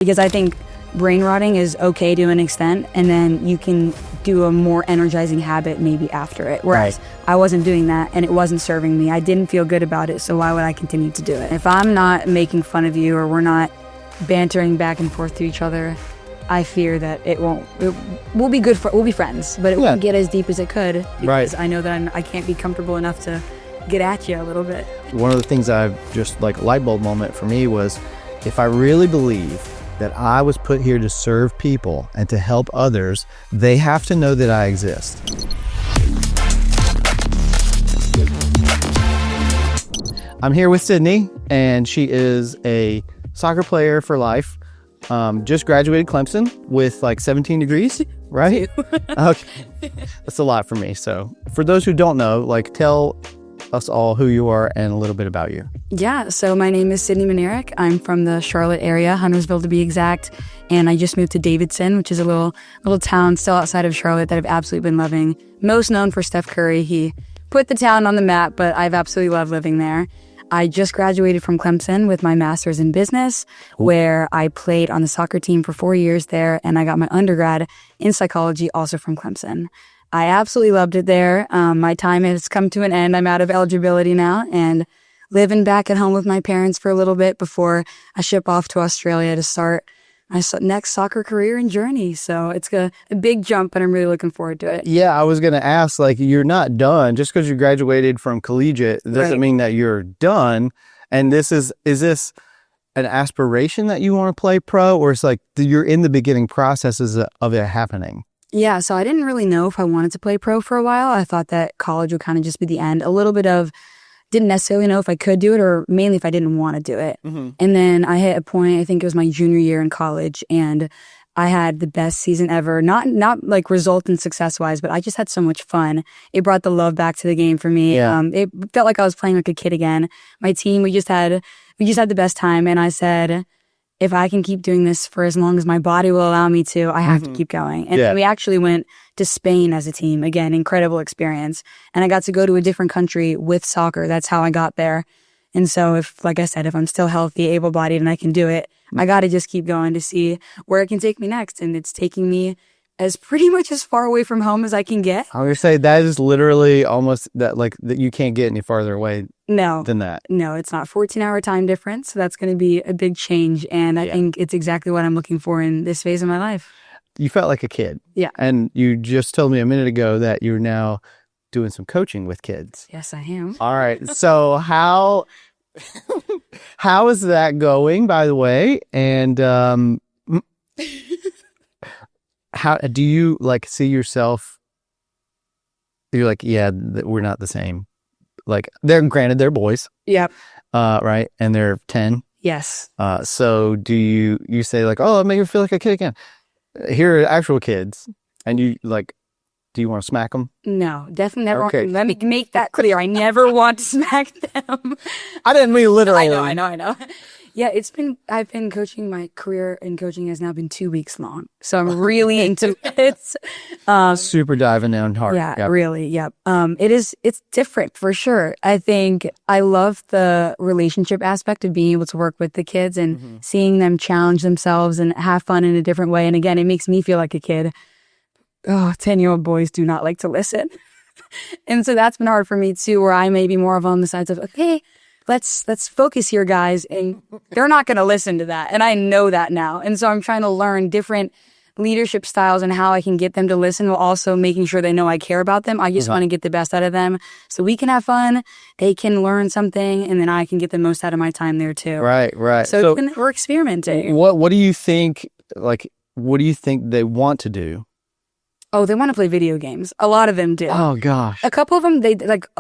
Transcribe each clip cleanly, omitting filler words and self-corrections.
Because I think brain rotting is okay to an extent, and then you can do a more energizing habit maybe after it. Whereas I wasn't doing that, and it wasn't serving me. I didn't feel good about it, so why would I continue to do it? If I'm not making fun of you, or we're not bantering back and forth to each other, I fear that we'll be friends, but it won't get as deep as it could, because I know that I can't be comfortable enough to get at you a little bit. One of the things I've just like a light bulb moment for me was, if I really believe that I was put here to serve people and to help others, they have to know that I exist. I'm here with Sydney, and she is a soccer player for life. Just graduated Clemson with like 17 degrees, right? Okay, that's a lot for me. So for those who don't know, like, tell us all who you are and a little bit about you. Yeah, so my name is Sydney Minarik. I'm from the Charlotte area, Huntersville to be exact, and I just moved to Davidson, which is a little town still outside of Charlotte that I've absolutely been loving. Most known for Steph Curry. He put the town on the map, but I've absolutely loved living there. I just graduated from Clemson with my master's in business, where I played on the soccer team for 4 years there, and I got my undergrad in psychology also from Clemson. I absolutely loved it there. My time has come to an end. I'm out of eligibility now and living back at home with my parents for a little bit before I ship off to Australia to start my next soccer career and journey. So it's a big jump, and I'm really looking forward to it. Yeah, I was going to ask, like, you're not done. Just because you graduated from collegiate doesn't mean that you're done. And is this an aspiration that you want to play pro, or it's like you're in the beginning processes of it happening? Yeah, so I didn't really know if I wanted to play pro for a while. I thought that college would kind of just be the end. A little bit of, didn't necessarily know if I could do it, or mainly if I didn't want to do it. Mm-hmm. And then I hit a point, I think it was my junior year in college, and I had the best season ever. Not like result and success-wise, but I just had so much fun. It brought the love back to the game for me. Yeah. It felt like I was playing like a kid again. My team, we just had the best time, and I said, if I can keep doing this for as long as my body will allow me to, I have to keep going. And we actually went to Spain as a team. Again, incredible experience. And I got to go to a different country with soccer. That's how I got there. And so if, like I said, if I'm still healthy, able-bodied, and I can do it, I got to just keep going to see where it can take me next. And it's taking me as pretty much as far away from home as I can get. I was going to say, that is literally almost that, like, that you can't get any farther away than that. No, it's not. 14-hour time difference. So that's going to be a big change. And I think it's exactly what I'm looking for in this phase of my life. You felt like a kid. Yeah. And you just told me a minute ago that you're now doing some coaching with kids. Yes, I am. All right. So how is that going, by the way? And how do you like see yourself? You're like, yeah, we're not the same. Like, they're boys. Yep. Right. And they're 10. Yes. So do you say like, oh, it made me feel like a kid again? Here are actual kids. And you like, do you want to smack them? No, definitely never. Okay. Let me make that clear. I never want to smack them. I didn't mean literally. I know. Yeah, I've been coaching. My career in coaching has now been 2 weeks long. So I'm really into it. Super diving down hard. Yeah, really. Yep. It's different for sure. I think I love the relationship aspect of being able to work with the kids and seeing them challenge themselves and have fun in a different way. And again, it makes me feel like a kid. Oh, 10-year-old boys do not like to listen. And so that's been hard for me too, where I may be more of on the sides of, okay, let's focus here, guys. And they're not going to listen to that. And I know that now. And so I'm trying to learn different leadership styles and how I can get them to listen while also making sure they know I care about them. I just want to get the best out of them so we can have fun. They can learn something, and then I can get the most out of my time there too. Right. So we're experimenting. What do you think, like, what do you think they want to do? Oh, they want to play video games. A lot of them do. Oh, gosh. A couple of them,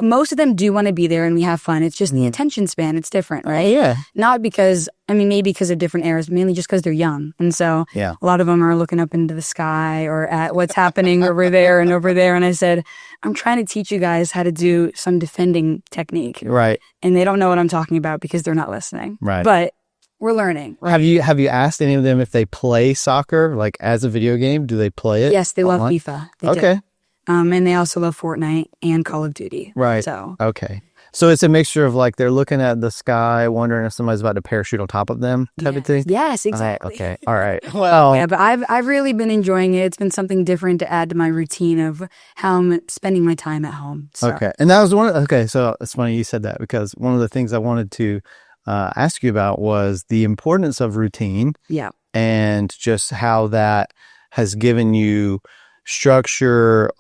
most of them do want to be there and we have fun. It's just the attention span. It's different, right? Yeah. Not because, maybe because of different eras, mainly just because they're young. And so a lot of them are looking up into the sky or at what's happening over there and over there. And I said, I'm trying to teach you guys how to do some defending technique. Right. And they don't know what I'm talking about because they're not listening. Right. But we're learning. Have you asked any of them if they play soccer, like as a video game? Do they play it? Yes, they love FIFA. They do. And they also love Fortnite and Call of Duty. Right. So okay. So it's a mixture of like they're looking at the sky, wondering if somebody's about to parachute on top of them type of thing? Yes, exactly. Okay. All right. Well, yeah, but I've really been enjoying it. It's been something different to add to my routine of how I'm spending my time at home. So. okay. And that was okay. So it's funny you said that because one of the things I wanted to ask you about was the importance of routine. Yeah. And just how that has given you structure,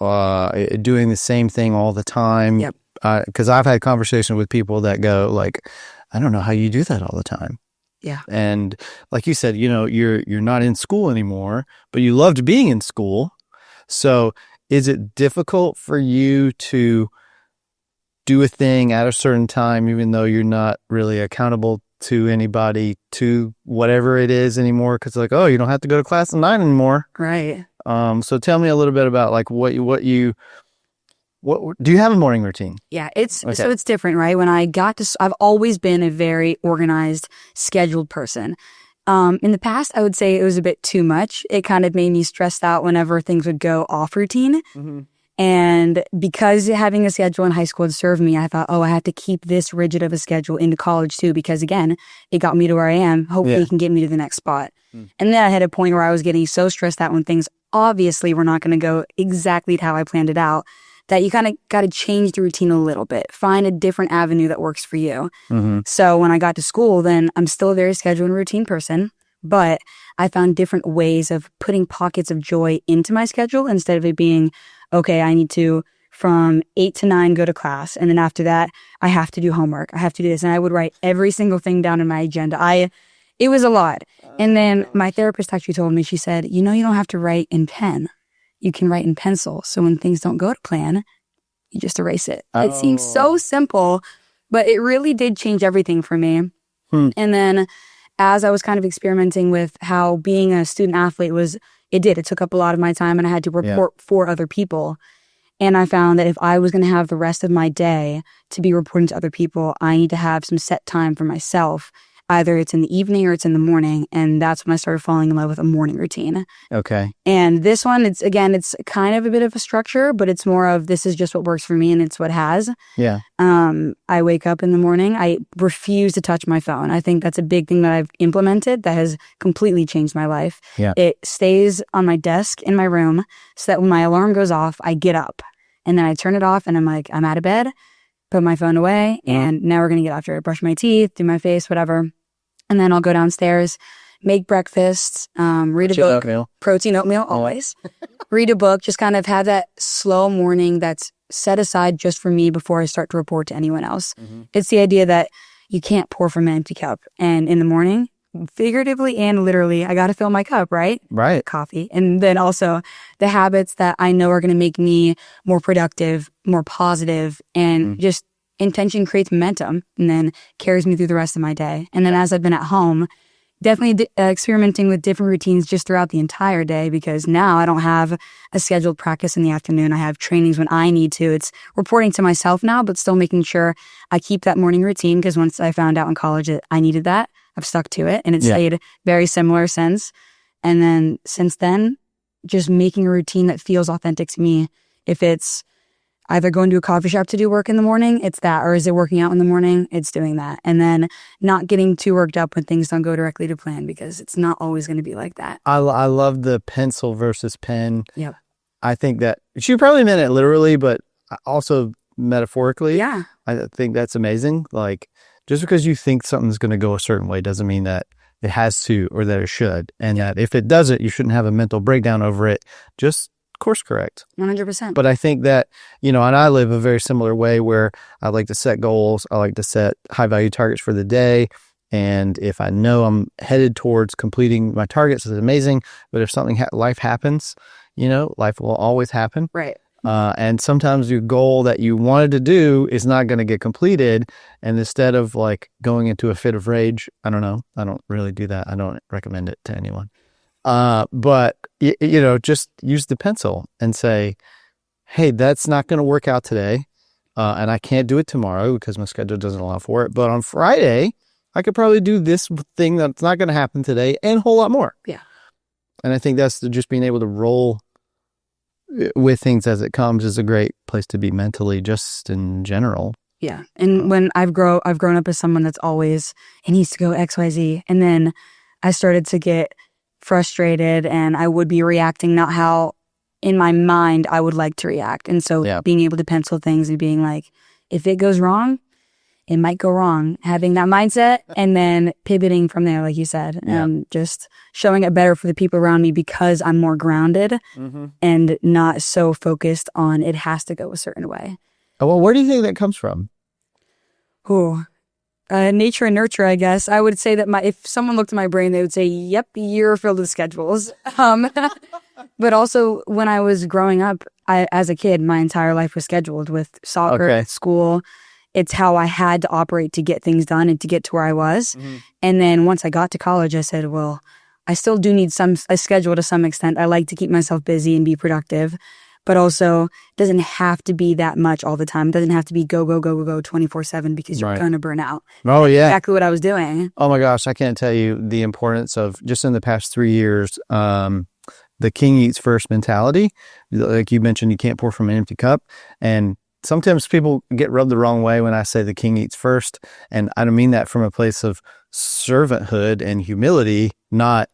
doing the same thing all the time. Yep. Because I've had conversations with people that go like, I don't know how you do that all the time. Yeah. And like you said, you're not in school anymore, but you loved being in school. So is it difficult for you to do a thing at a certain time, even though you're not really accountable to anybody, to whatever it is anymore? Because like, oh, you don't have to go to class at 9 anymore. Right. So tell me a little bit about like what do you have a morning routine? Yeah, so it's different, right? When I got to, I've always been a very organized, scheduled person. In the past, I would say it was a bit too much. It kind of made me stressed out whenever things would go off routine. Mm-hmm. And because having a schedule in high school had served me, I thought, oh, I have to keep this rigid of a schedule into college too, because again, it got me to where I am. Hopefully it can get me to the next spot. Mm. And then I had a point where I was getting so stressed out when things obviously were not going to go exactly how I planned it out, that you kind of got to change the routine a little bit, find a different avenue that works for you. Mm-hmm. So when I got to school, then I'm still a very scheduled and routine person, but I found different ways of putting pockets of joy into my schedule instead of it being, okay, I need to from 8 to 9 go to class. And then after that, I have to do homework. I have to do this. And I would write every single thing down in my agenda. It was a lot. And then my therapist actually told me, she said, you don't have to write in pen. You can write in pencil. So when things don't go to plan, you just erase it. Oh. It seems so simple, but it really did change everything for me. And then as I was kind of experimenting with how being a student athlete it took up a lot of my time and I had to report for other people. And I found that if I was going to have the rest of my day to be reporting to other people, I need to have some set time for myself. Either it's in the evening or it's in the morning. And that's when I started falling in love with a morning routine. Okay. And this one, it's kind of a bit of a structure, but it's more of this is just what works for me and it's what has. Yeah. I wake up in the morning. I refuse to touch my phone. I think that's a big thing that I've implemented that has completely changed my life. Yeah. It stays on my desk in my room so that when my alarm goes off, I get up and then I turn it off and I'm like, I'm out of bed, put my phone away, and now we're going to get after it. Brush my teeth, do my face, whatever. And then I'll go downstairs, make breakfast, read a book. Oatmeal. Protein oatmeal, always. Read a book, just kind of have that slow morning that's set aside just for me before I start to report to anyone else. Mm-hmm. It's the idea that you can't pour from an empty cup. And in the morning, figuratively and literally, I got to fill my cup, right? Right. Coffee. And then also the habits that I know are going to make me more productive, more positive, and just intention creates momentum and then carries me through the rest of my day. And then as I've been at home, definitely experimenting with different routines just throughout the entire day, because now I don't have a scheduled practice in the afternoon. I have trainings when I need to. It's reporting to myself now, but still making sure I keep that morning routine, because once I found out in college that I needed that, I've stuck to it and it's stayed very similar since. And then since then, just making a routine that feels authentic to me. If it's either going to a coffee shop to do work in the morning, it's that. Or is it working out in the morning? It's doing that. And then not getting too worked up when things don't go directly to plan, because it's not always going to be like that. I love the pencil versus pen. Yep. I think that she probably meant it literally, but also metaphorically. Yeah. I think that's amazing. Like, just because you think something's going to go a certain way doesn't mean that it has to or that it should. And that if it doesn't, you shouldn't have a mental breakdown over it. Just course correct. 100%. But I think that, and I live a very similar way where I like to set goals. I like to set high value targets for the day. And if I know I'm headed towards completing my targets, it's amazing. But if something, life happens, life will always happen. Right. And sometimes your goal that you wanted to do is not going to get completed. And instead of like going into a fit of rage, I don't know. I don't really do that. I don't recommend it to anyone. But just use the pencil and say, hey, that's not going to work out today. And I can't do it tomorrow because my schedule doesn't allow for it. But on Friday, I could probably do this thing that's not going to happen today and a whole lot more. Yeah. And I think that's just being able to roll with things as it comes is a great place to be mentally, just in general. Yeah. And when I've grown up as someone that's always, it needs to go XYZ. And then I started to get frustrated and I would be reacting not how in my mind I would like to react. And so being able to pencil things and being like, if it goes wrong, it might go wrong. Having that mindset and then pivoting from there, like you said, just showing it better for the people around me because I'm more grounded and not so focused on it has to go a certain way. Oh, well, where do you think that comes from? Nature and nurture, I guess. I would say that if someone looked at my brain, they would say, yep, you're filled with schedules. But also when I was growing up, as a kid, my entire life was scheduled with soccer, school. It's how I had to operate to get things done and to get to where I was. And then once I got to college, I said, well, I still do need a schedule to some extent. I like to keep myself busy and be productive. But also, it doesn't have to be that much all the time. It doesn't have to be go 24/7 because you're going to burn out. Oh, yeah. Exactly what I was doing. Oh, my gosh. I can't tell you the importance of just in the past 3 years, the king eats first mentality. Like you mentioned, you can't pour from an empty cup. And sometimes people get rubbed the wrong way when I say the king eats first. And I don't mean that from a place of servanthood and humility, not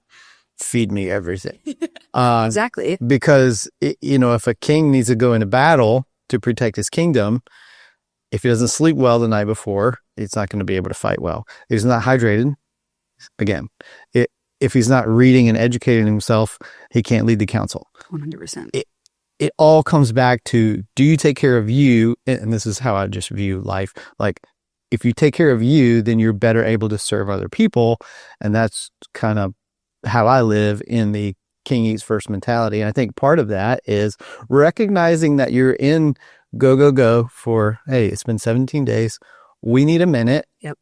feed me everything. Exactly. Because, if a king needs to go into battle to protect his kingdom, if he doesn't sleep well the night before, he's not going to be able to fight well. If he's not hydrated, again, if he's not reading and educating himself, he can't lead the council. 100%. It all comes back to, do you take care of you? And this is how I just view life. Like, if you take care of you, then you're better able to serve other people. And that's kind of how I live in the king eats first mentality. And I think part of that is recognizing that you're in go for, hey, it's been 17 days. We need a minute. Yep.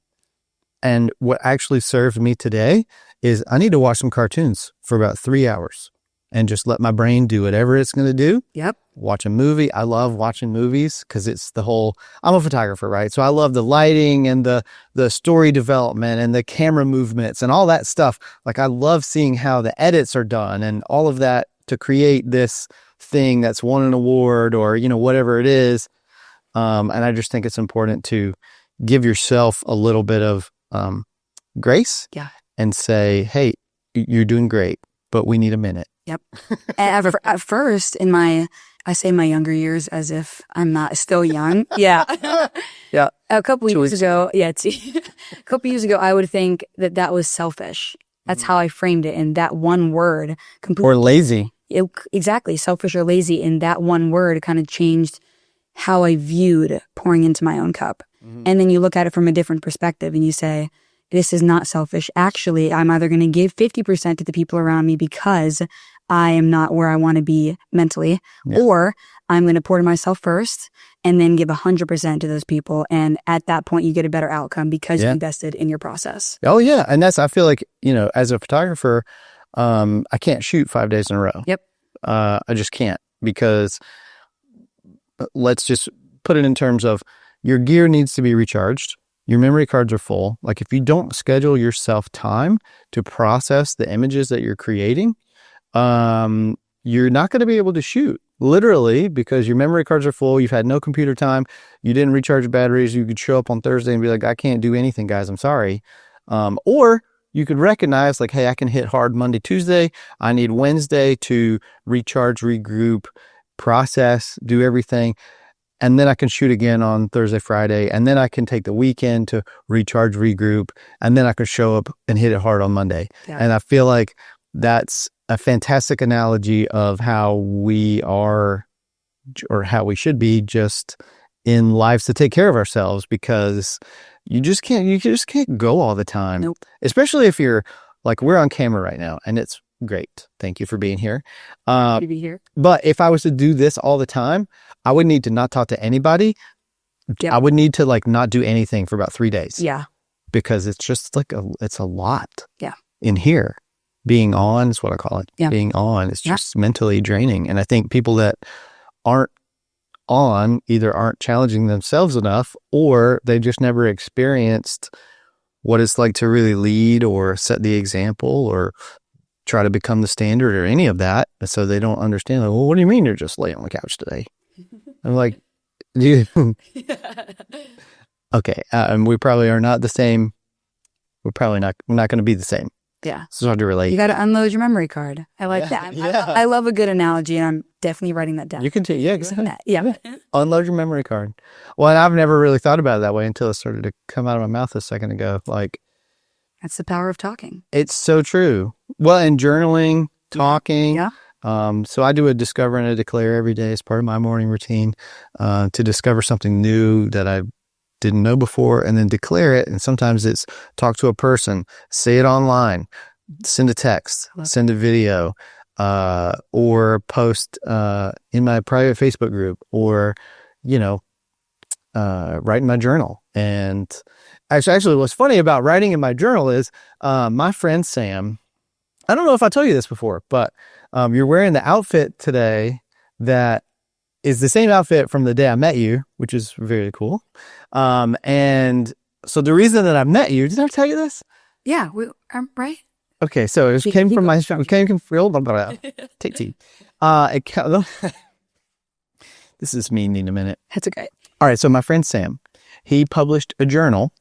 And what actually served me today is I need to watch some cartoons for about 3 hours and just let my brain do whatever it's going to do. Yep. Watch a movie. I love watching movies because it's I'm a photographer, right? So I love the lighting and the story development and the camera movements and all that stuff. Like, I love seeing how the edits are done and all of that to create this thing that's won an award or, whatever it is. And I just think it's important to give yourself a little bit of grace and say, hey, you're doing great, but we need a minute. Yep. At first, I say my younger years as if I'm not still young. Yeah. Yeah. A couple years ago, I would think that was selfish. That's how I framed it. And that one word completely. Or lazy. Exactly. Selfish or lazy. And that one word kind of changed how I viewed pouring into my own cup. And then you look at it from a different perspective and you say, this is not selfish. Actually, I'm either going to give 50% to the people around me because I am not where I want to be mentally, or I'm going to pour to myself first and then give 100% to those people. And at that point, you get a better outcome because you invested in your process. Oh, yeah. And I feel like, as a photographer, I can't shoot 5 days in a row. Yep. I just can't, because let's just put it in terms of your gear needs to be recharged. Your memory cards are full. Like, if you don't schedule yourself time to process the images that you're creating, you're not going to be able to shoot, literally, because your memory cards are full. You've had no computer time. You didn't recharge batteries. You could show up on Thursday and be like, I can't do anything, guys. I'm sorry. Or you could recognize, like, hey, I can hit hard Monday, Tuesday. I need Wednesday to recharge, regroup, process, do everything. And then I can shoot again on Thursday, Friday. And then I can take the weekend to recharge, regroup. And then I can show up and hit it hard on Monday. Yeah. And I feel like that's a fantastic analogy of how we are, or how we should be, just in lives to take care of ourselves, because you just can't go all the time. Nope. Especially if you're like, we're on camera right now and it's great. Thank you for being here. To be here. But if I was to do this all the time, I would need to not talk to anybody. Yep. I would need to not do anything for about 3 days. Yeah. Because it's just it's a lot. Yeah. In here. Being on is what I call it. Yeah. Being on is just mentally draining. And I think people that aren't on either aren't challenging themselves enough, or they just never experienced what it's like to really lead or set the example or try to become the standard or any of that. So they don't understand, like, well, what do you mean you're just laying on the couch today? I'm like, dude, Okay. And we probably are not the same. We're not going to be the same. Yeah. It's hard to relate. You got to unload your memory card. I like that. Yeah. I love a good analogy, and I'm definitely writing that down. You can take, yeah. Yeah. Unload your memory card. Well, and I've never really thought about it that way until it started to come out of my mouth a second ago. Like, that's the power of talking. it's so true. Well, and journaling, talking. Yeah. So I do a discover and a declare every day as part of my morning routine to discover something new that I didn't know before, and then declare it. And sometimes it's talk to a person, say it online, send a text, send a video, or post in my private Facebook group, or, write in my journal. And actually what's funny about writing in my journal is my friend Sam, I don't know if I told you this before, but you're wearing the outfit today that is the same outfit from the day I met you, which is very cool. And so the reason that I met you, did I tell you this? Yeah, right? Okay, so it came from my, this is me in a minute. That's okay. All right, so my friend Sam, he published a journal,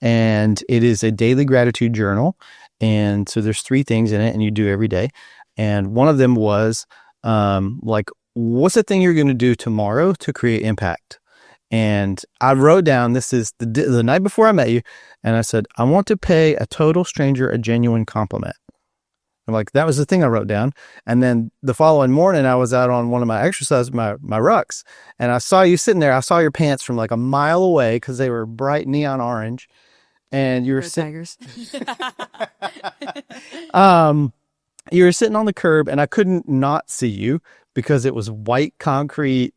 and it is a daily gratitude journal. And so there's 3 things in it, and you do every day. And one of them was what's the thing you're going to do tomorrow to create impact? And I wrote down, this is the night before I met you, and I said, I want to pay a total stranger a genuine compliment. I'm like, that was the thing I wrote down. And then the following morning, I was out on one of my exercises, my rucks, and I saw you sitting there. I saw your pants from like a mile away because they were bright neon orange, and you were tigers. You were sitting on the curb, and I couldn't not see you because it was white concrete,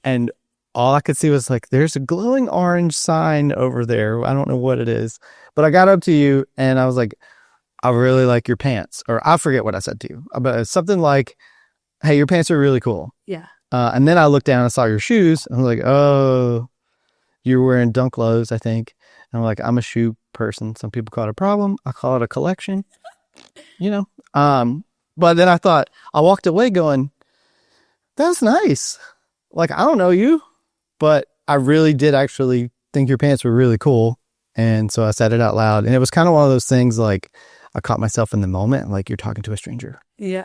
and all I could see was like, there's a glowing orange sign over there. I don't know what it is, but I got up to you and I was like, I really like your pants, or I forget what I said to you, but something like, hey, your pants are really cool. Yeah. And then I looked down and saw your shoes, and I was like, oh, you're wearing dunk lows, I think. And I'm like, I'm a shoe person. Some people call it a problem. I call it a collection, but then I thought, I walked away going, that's nice. Like, I don't know you, but I really did actually think your pants were really cool. And so I said it out loud, and it was kind of one of those things, like, I caught myself in the moment, like you're talking to a stranger. Yeah.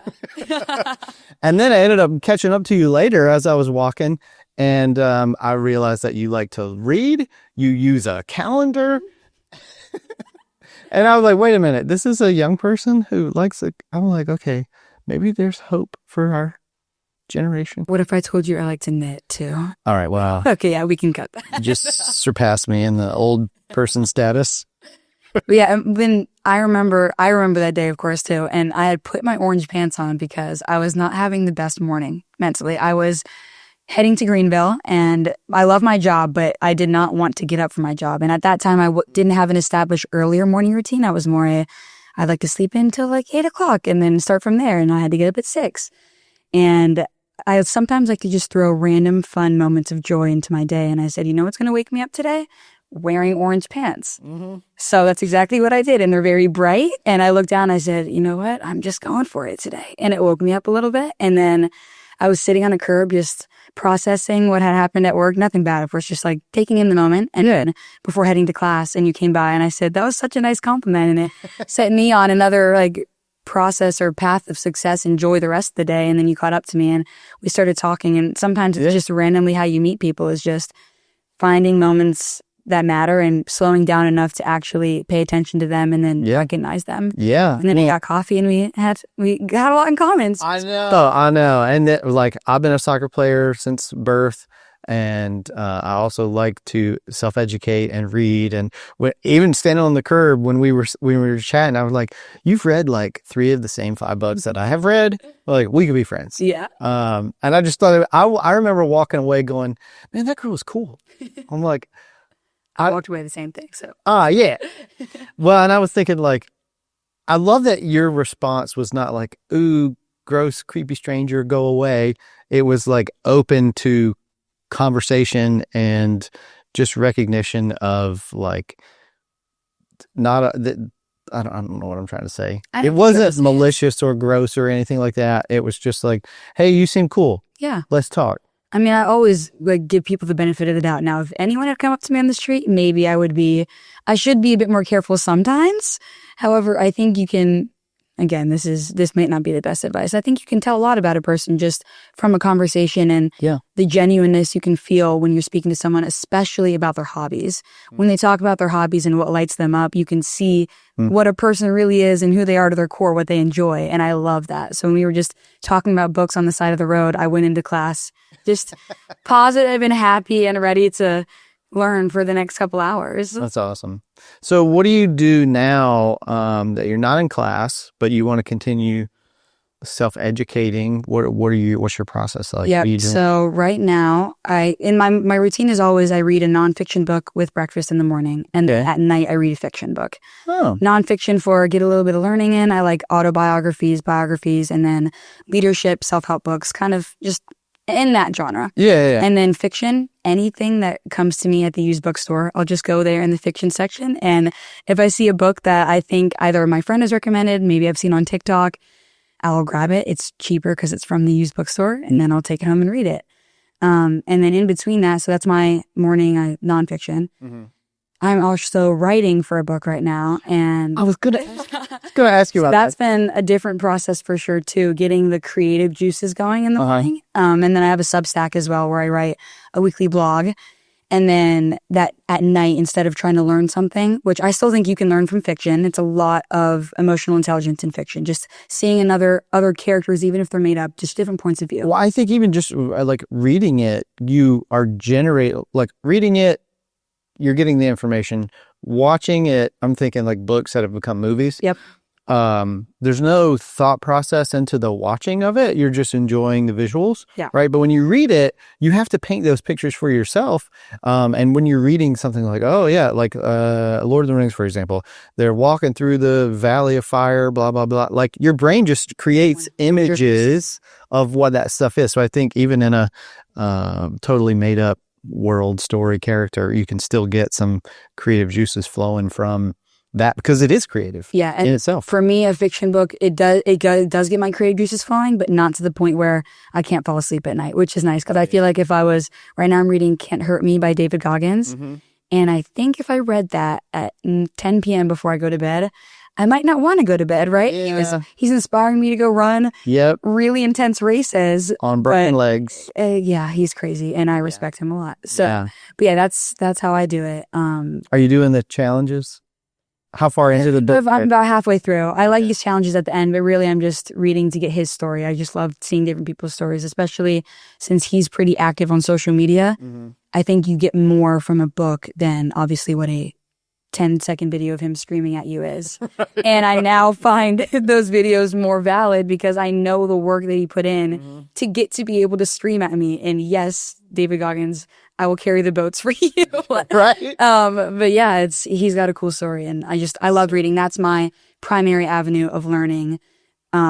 And then I ended up catching up to you later as I was walking, and I realized that you like to read, you use a calendar. And I was like, wait a minute, this is a young person who likes it. I'm like, okay, maybe there's hope for our generation. What if I told you I like to knit too? All right, wow. Okay, yeah, we can cut that. You just surpassed me in the old person status. But yeah, then I remember that day, of course, too. And I had put my orange pants on because I was not having the best morning mentally. I was heading to Greenville, and I love my job, but I did not want to get up for my job. And at that time, I didn't have an established earlier morning routine. I was more I'd like to sleep in till like 8 o'clock and then start from there. And I had to get up at 6. And I sometimes like to just throw random fun moments of joy into my day. And I said, you know what's going to wake me up today? Wearing orange pants. Mm-hmm. So that's exactly what I did. And they're very bright. And I looked down and I said, you know what? I'm just going for it today. And it woke me up a little bit. And then I was sitting on a curb just processing what had happened at work. Nothing bad, of course, just like taking in the moment and good before heading to class. And you came by and I said, that was such a nice compliment. And it set me on another like process or path of success and joy the rest of the day. And then you caught up to me and we started talking. And sometimes it's just randomly how you meet people is just finding moments that matter and slowing down enough to actually pay attention to them and then recognize them. Yeah. And then we got coffee and we got a lot in common. I know. Oh, I know. And I've been a soccer player since birth. And I also like to self-educate and read. And even standing on the curb when we were chatting, I was like, "You've read like 3 of the same 5 books that I have read. Like, we could be friends." Yeah. And I just thought I remember walking away going, "Man, that girl was cool." I'm like, I walked away the same thing. So. Yeah. Well, and I was thinking like, I love that your response was not like, "Ooh, gross, creepy stranger, go away." It was like open to conversation and just recognition of like I don't know what I'm trying to say. It wasn't malicious or gross or anything like that. It was just like, hey, you seem cool. Yeah. Let's talk. I mean, I always like give people the benefit of the doubt. Now, if anyone had come up to me on the street, maybe I should be a bit more careful sometimes. However, I think you can, again, this might not be the best advice. I think you can tell a lot about a person just from a conversation and the genuineness you can feel when you're speaking to someone, especially about their hobbies. When they talk about their hobbies and what lights them up, you can see what a person really is and who they are to their core, what they enjoy. And I love that. So when we were just talking about books on the side of the road, I went into class just positive and happy and ready to learn for the next couple hours. That's awesome. So what do you do now that you're not in class, but you want to continue self-educating? What's your process like? Yeah. What are you doing? So right now, my routine is always I read a nonfiction book with breakfast in the morning, and at night I read a fiction book. Oh. Nonfiction for get a little bit of learning in. I like autobiographies, biographies, and then leadership, self-help books, kind of just in that genre. Yeah. And then fiction, anything that comes to me at the used bookstore, I'll just go there in the fiction section. And if I see a book that I think either my friend has recommended, maybe I've seen on TikTok, I'll grab it. It's cheaper because it's from the used bookstore, and then I'll take it home and read it. And then in between that, so that's my morning nonfiction. I'm also writing for a book right now, and I was gonna ask you about that's been a different process for sure too, getting the creative juices going in the morning. And then I have a Substack as well where I write a weekly blog, and then that at night, instead of trying to learn something, which I still think you can learn from fiction, it's a lot of emotional intelligence in fiction, just seeing other characters, even if they're made up, just different points of view. Well, I think even just like reading it, you are reading it, you're getting the information. Watching it, I'm thinking like books that have become movies. Yep. There's no thought process into the watching of it. You're just enjoying the visuals. Yeah. Right. But when you read it, you have to paint those pictures for yourself. And when you're reading something like, Lord of the Rings, for example, they're walking through the Valley of Fire, blah, blah, blah. Like your brain just creates images of what that stuff is. So I think even in a totally made up world story character, you can still get some creative juices flowing from that, because it is creative in itself. For me, a fiction book, it does get my creative juices flowing, but not to the point where I can't fall asleep at night, which is nice, because I feel like if I was, right now I'm reading Can't Hurt Me by David Goggins, and I think if I read that at 10 p.m. before I go to bed, I might not want to go to bed, right? Yeah. He's inspiring me to go run really intense races. On broken legs. He's crazy, and I respect him a lot. So, but yeah, that's how I do it. Are you doing the challenges? How far into the book? I'm about halfway through. I like these challenges at the end, but really I'm just reading to get his story. I just love seeing different people's stories, especially since he's pretty active on social media. I think you get more from a book than obviously what a 10-second video of him screaming at you is. And I now find those videos more valid because I know the work that he put in to get to be able to scream at me. And yes, David Goggins, I will carry the boats for you. Right. But yeah, he's got a cool story, and I love reading. That's my primary avenue of learning.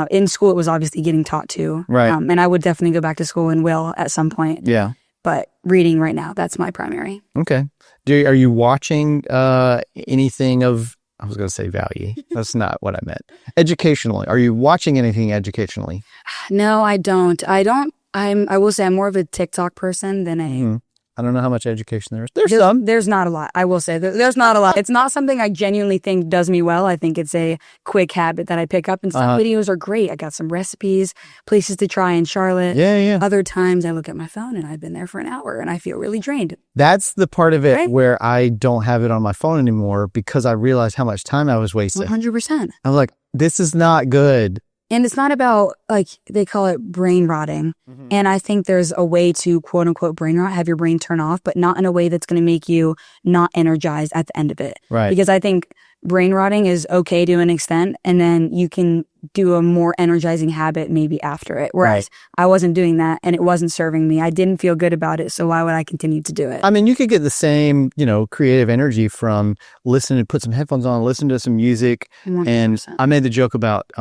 In school, it was obviously getting taught to. Right. And I would definitely go back to school and will at some point. Yeah. But reading right now, that's my primary. Okay. Are you watching anything of, I was going to say value. That's not what I meant. Educationally. Are you watching anything educationally? No, I don't. I will say I'm more of a TikTok person than a... I don't know how much education there is. There's some. There's not a lot. I will say there's not a lot. It's not something I genuinely think does me well. I think it's a quick habit that I pick up, and some videos are great. I got some recipes, places to try in Charlotte. Yeah. Other times I look at my phone and I've been there for an hour and I feel really drained. That's the part of it where I don't have it on my phone anymore, because I realized how much time I was wasting. 100%. I was like, this is not good. And it's not about, like, they call it brain rotting. And I think there's a way to, quote unquote, brain rot, have your brain turn off, but not in a way that's going to make you not energized at the end of it. Right. Because I think brain rotting is okay to an extent, and then you can do a more energizing habit maybe after it. Whereas I wasn't doing that, and it wasn't serving me. I didn't feel good about it, so why would I continue to do it? I mean, you could get the same, creative energy from listening, put some headphones on, listen to some music. 100%. And I made the joke about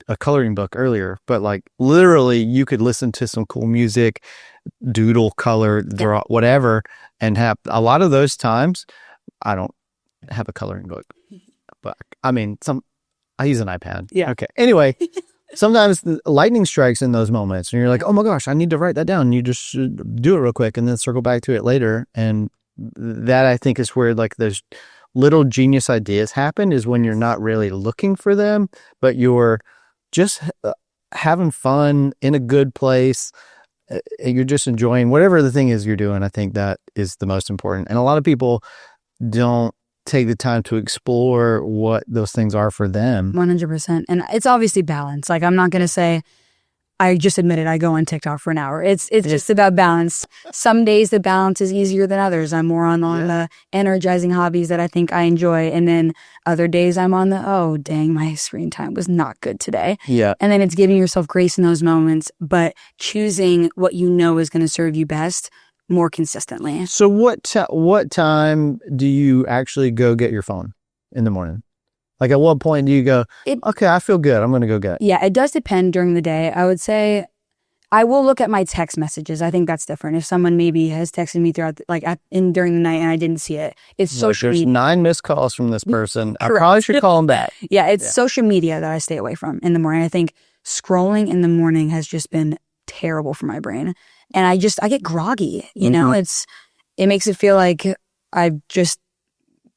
a coloring book earlier, but like literally you could listen to some cool music, doodle, color, draw, whatever, and have a lot of those times. I don't have a coloring book, but I mean, I use an iPad. Yeah. Okay. Anyway, sometimes the lightning strikes in those moments and you're like, oh my gosh, I need to write that down. And you just do it real quick and then circle back to it later. And that I think is where like those little genius ideas happen, is when you're not really looking for them, but you're just having fun in a good place. You're just enjoying whatever the thing is you're doing. I think that is the most important. And a lot of people don't take the time to explore what those things are for them. 100%. And it's obviously balance. Like, I'm not going to say, I just admitted I go on TikTok for an hour. It's just about balance. Some days the balance is easier than others. I'm more on the energizing hobbies that I think I enjoy. And then other days I'm on the, oh, dang, my screen time was not good today. Yeah. And then it's giving yourself grace in those moments, but choosing what you know is going to serve you best more consistently. So what time do you actually go get your phone in the morning? Like, at what point do you go, okay, I feel good, I'm going to go get it? Yeah, it does depend during the day. I would say I will look at my text messages. I think that's different. If someone maybe has texted me throughout, during the night and I didn't see it, it's social media. There's 9 missed calls from this person. I probably should call them back. Yeah, it's social media that I stay away from in the morning. I think scrolling in the morning has just been terrible for my brain. And I get groggy, you know? It makes it feel like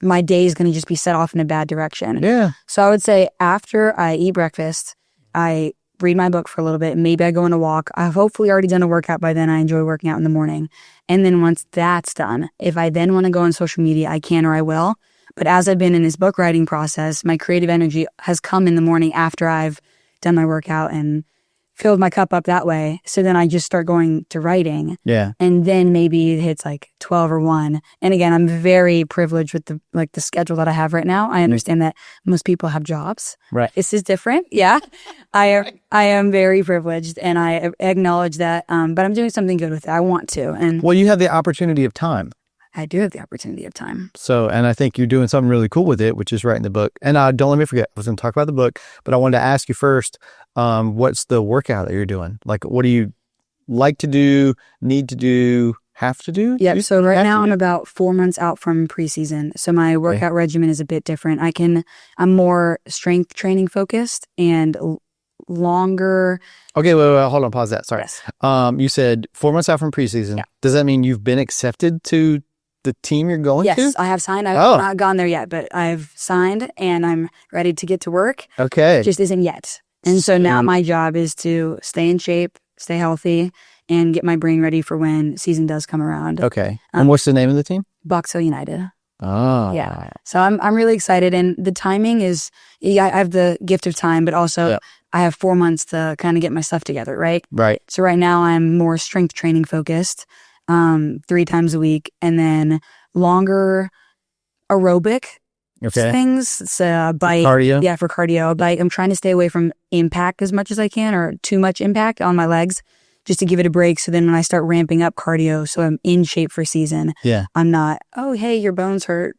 my day is going to just be set off in a bad direction. Yeah. So I would say after I eat breakfast, I read my book for a little bit. Maybe I go on a walk. I've hopefully already done a workout by then. I enjoy working out in the morning. And then once that's done, if I then want to go on social media, I can or I will. But as I've been in this book writing process, my creative energy has come in the morning after I've done my workout and filled my cup up that way. So then I just start going to writing. Yeah. And then maybe it hits like 12 or 1. And again, I'm very privileged with the schedule that I have right now. I understand that most people have jobs. Right. This is different. Yeah. I am very privileged and I acknowledge that. But I'm doing something good with it. I want to. And well, you have the opportunity of time. I do have the opportunity of time. So, and I think you're doing something really cool with it, which is writing the book. And don't let me forget, I was going to talk about the book, but I wanted to ask you first, what's the workout that you're doing? Like, what do you like to do, need to do, have to do? Yeah. So right now I'm about 4 months out from preseason. So my workout regimen is a bit different. I'm more strength training focused and longer. Okay, wait, hold on, pause that. Sorry. Yes. You said 4 months out from preseason. Yeah. Does that mean you've been accepted to the team you're going to? Yes, I have signed. I've not gone there yet, but I've signed and I'm ready to get to work. Okay. It just isn't yet. And so now my job is to stay in shape, stay healthy, and get my brain ready for when season does come around. Okay. And what's the name of the team? Box Hill United. Oh. Yeah. So I'm really excited. And the timing is, I have the gift of time, but also I have 4 months to kind of get my stuff together, right? Right. So right now I'm more strength training focused, 3 times a week, and then longer aerobic things. So bike. Cardio? Yeah, for cardio. Bike. I'm trying to stay away from impact as much as I can, or too much impact on my legs, just to give it a break. So then when I start ramping up cardio, so I'm in shape for season, I'm not, oh, hey, your bones hurt.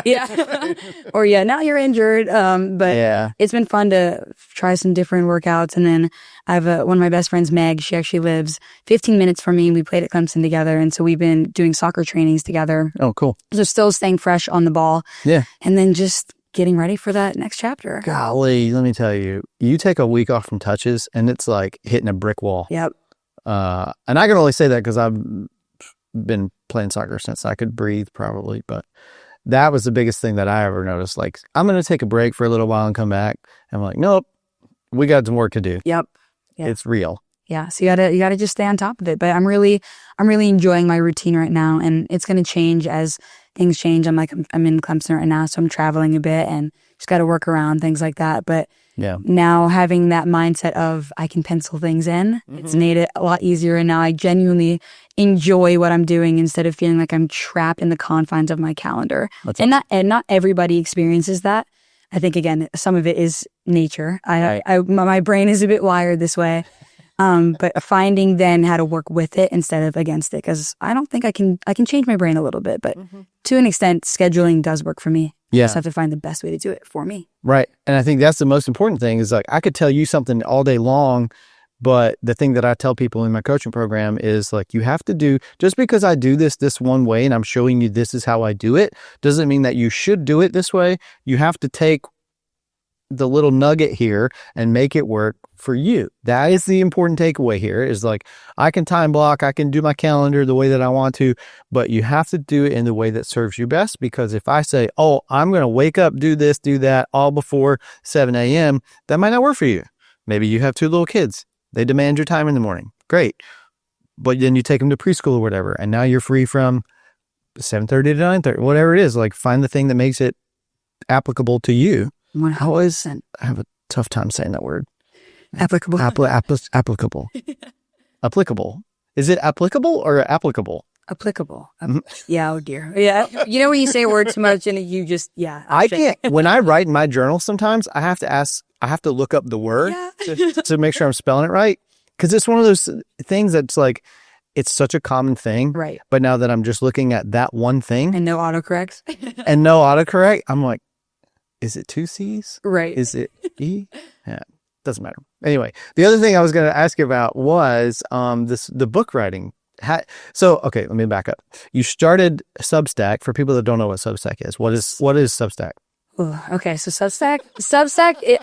Yeah. Or now you're injured. But it's been fun to try some different workouts. And then I have one of my best friends, Meg. She actually lives 15 minutes from me. We played at Clemson together. And so we've been doing soccer trainings together. Oh, cool. So still staying fresh on the ball. Yeah. And then just getting ready for that next chapter. Golly, let me tell you, you take a week off from touches and it's like hitting a brick wall. Yep. And I can only say that because I've been playing soccer since I could breathe, probably. But that was the biggest thing that I ever noticed. Like, I'm going to take a break for a little while and come back. And I'm like, nope, we got some work to do. Yep. It's real. Yeah. So you gotta just stay on top of it. But I'm really enjoying my routine right now, and it's going to change as things change. I'm in Clemson right now, so I'm traveling a bit and just got to work around things like that. But now having that mindset of I can pencil things in, it's made it a lot easier. And now I genuinely enjoy what I'm doing instead of feeling like I'm trapped in the confines of my calendar. Not everybody experiences that. I think, again, some of it is nature. My brain is a bit wired this way. But finding then how to work with it instead of against it, because I don't think I can change my brain a little bit, but to an extent, scheduling does work for me. Yeah. I just have to find the best way to do it for me. Right. And I think that's the most important thing is, like, I could tell you something all day long, but the thing that I tell people in my coaching program is, like, you have to do, just because I do this one way and I'm showing you this is how I do it, doesn't mean that you should do it this way. You have to take the little nugget here and make it work for you. That is the important takeaway here is like, I can time block, I can do my calendar the way that I want to, but you have to do it in the way that serves you best. Because if I say, oh, I'm going to wake up, do this, do that all before 7 a.m., that might not work for you. Maybe you have 2 little kids. They demand your time in the morning. Great. But then you take them to preschool or whatever, and now you're free from 7:30 to 9:30, whatever it is. Like, find the thing that makes it applicable to you. 100%. I have a tough time saying that word. Applicable. Applicable. Applicable. Is it applicable or applicable? Applicable. Yeah, oh dear. Yeah. You know when you say a word too much and you just, yeah. I can't. When I write in my journal sometimes, I have to look up the word to make sure I'm spelling it right. Because it's one of those things that's like, it's such a common thing. Right. But now that I'm just looking at that one thing. And no autocorrects. I'm like, is it 2 C's? Right. Is it E? Yeah. Doesn't matter. Anyway, the other thing I was going to ask you about was the book writing. Okay, let me back up. You started Substack. For people that don't know what Substack is, what is Substack? Ooh, okay, so Substack,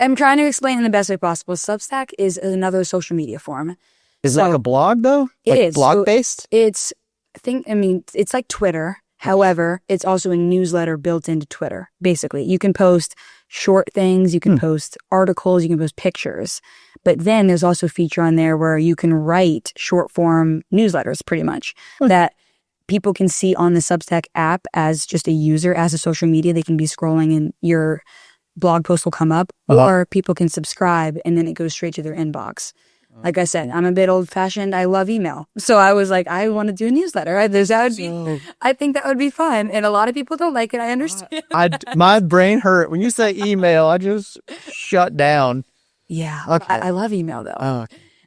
I'm trying to explain in the best way possible. Substack is another social media form. Is it like a blog though? It like is blog based. It's it's like Twitter. However, it's also a newsletter built into Twitter. Basically, you can post short things, you can post articles, you can post pictures. But then there's also a feature on there where you can write short form newsletters, pretty much, that people can see on the Substack app as just a user, as a social media. They can be scrolling and your blog post will come up, or people can subscribe and then it goes straight to their inbox. Like I said, I'm a bit old fashioned. I love email. So I was like, I want to do a newsletter. I think that would be fun. And a lot of people don't like it. I understand. My brain hurt. When you say email, I just shut down. Yeah. Okay. I love email though. Oh,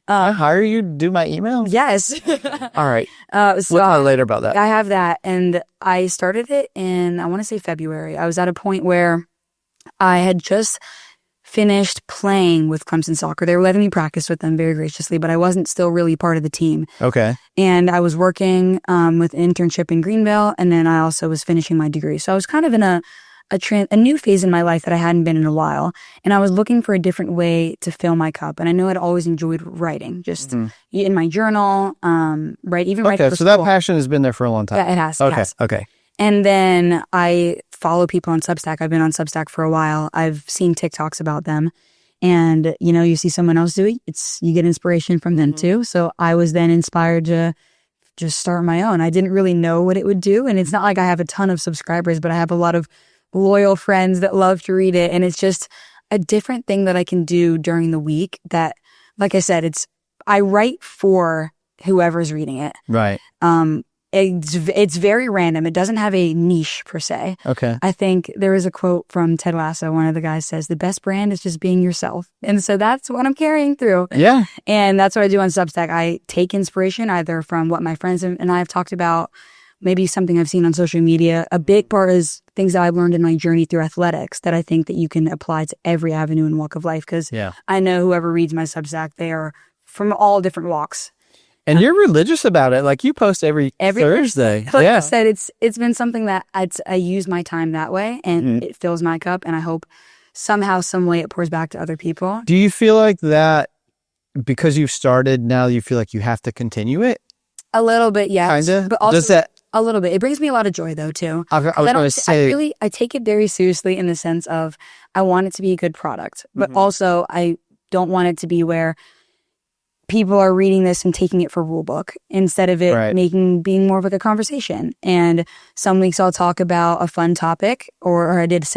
I hire you to do my email? Yes. All right. So we'll talk later about that. I have that. And I started it in, I want to say February. I was at a point where I had just finished playing with Clemson soccer. They were letting me practice with them very graciously, but I wasn't still really part of the team. Okay. And I was working with an internship in Greenville, and then I also was finishing my degree. So I was kind of in a new phase in my life that I hadn't been in a while. And I was looking for a different way to fill my cup. And I know I'd always enjoyed writing, just in my journal, writing for so school. that passion has been there for a long time. Yeah, it has. Okay. It has. Okay. And then I follow people on Substack. I've been on Substack for a while. I've seen TikToks about them. And, you see someone else do it. You get inspiration from them too. So I was then inspired to just start my own. I didn't really know what it would do. And it's not like I have a ton of subscribers, but I have a lot of loyal friends that love to read it. And it's just a different thing that I can do during the week that, like I said, I write for whoever's reading it. Right. It's very random. It doesn't have a niche per se. Okay. I think there is a quote from Ted Lasso. One of the guys says, the best brand is just being yourself. And so that's what I'm carrying through. Yeah. And that's what I do on Substack. I take inspiration either from what my friends and I have talked about, maybe something I've seen on social media. A big part is things that I've learned in my journey through athletics that I think that you can apply to every avenue and walk of life. Because I know whoever reads my Substack, they are from all different walks. And you're religious about it. Like you post every Thursday. Like I said, it's been something that I use my time that way, and it fills my cup. And I hope somehow, some way, it pours back to other people. Do you feel like that because you've started now? You feel like you have to continue it? A little bit, yes. Kinda. But also Does that? A little bit. It brings me a lot of joy, though, too. I was going to say, I take it very seriously in the sense of I want it to be a good product, but also I don't want it to be where people are reading this and taking it for rule book instead of it being more of like a conversation. And some weeks I'll talk about a fun topic, or I did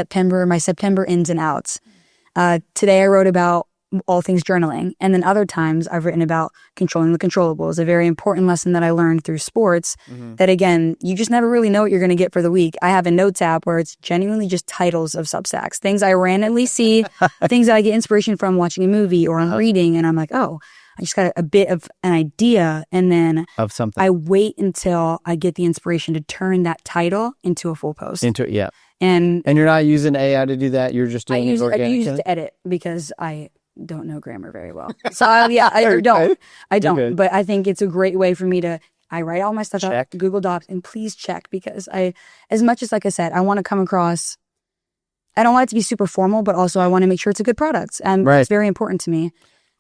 my September ins and outs. Today I wrote about all things journaling. And then other times I've written about controlling the controllables, a very important lesson that I learned through sports that, again, you just never really know what you're going to get for the week. I have a notes app where it's genuinely just titles of Substacks, things I randomly see, things that I get inspiration from watching a movie or I'm reading. And I'm like, oh, I just got a bit of an idea, and then of something. I wait until I get the inspiration to turn that title into a full post. And you're not using AI to do that. You're just doing it organically. I use it to edit because I don't know grammar very well. So I don't. Okay. But I think it's a great way for me to. I write all my stuff out Google Docs, and please check because as much as, like I said, I want to come across I don't want it to be super formal, but also I want to make sure it's a good product. And it's very important to me.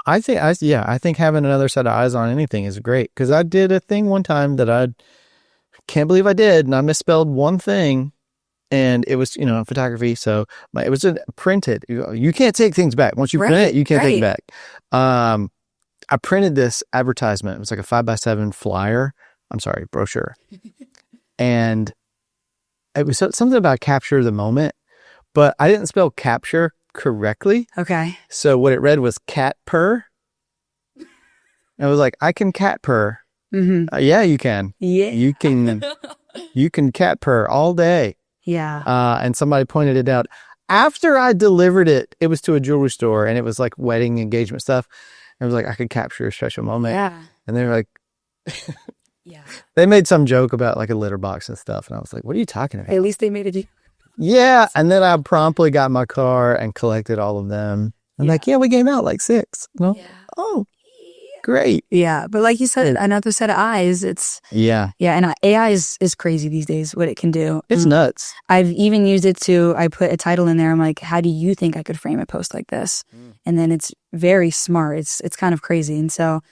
I think having another set of eyes on anything is great. Because I did a thing one time that I can't believe I did, and I misspelled one thing, and it was, photography. So it was printed. You can't take things back. Once you print it, you can't take it back. I printed this advertisement. It was like a 5x7 flyer. I'm sorry, brochure. And it was something about capture the moment, but I didn't spell capture correctly. Okay. So what it read was cat purr. I was like, I can cat purr. Mm-hmm. Yeah, you can. Yeah. You can cat purr all day. Yeah. And somebody pointed it out. After I delivered it, it was to a jewelry store, and it was like wedding engagement stuff. It was like, I could capture a special moment. Yeah. And they were like, yeah. They made some joke about like a litter box and stuff. And I was like, what are you talking about? At least they made it. Yeah. And then I promptly got my car and collected all of them. I'm like, we gave out like 6. Yeah. Oh, great. Yeah. But like you said, another set of eyes, it's... Yeah. Yeah. And AI is crazy these days, what it can do. It's nuts. I've even used it I put a title in there. I'm like, how do you think I could frame a post like this? And then it's very smart. It's kind of crazy. And so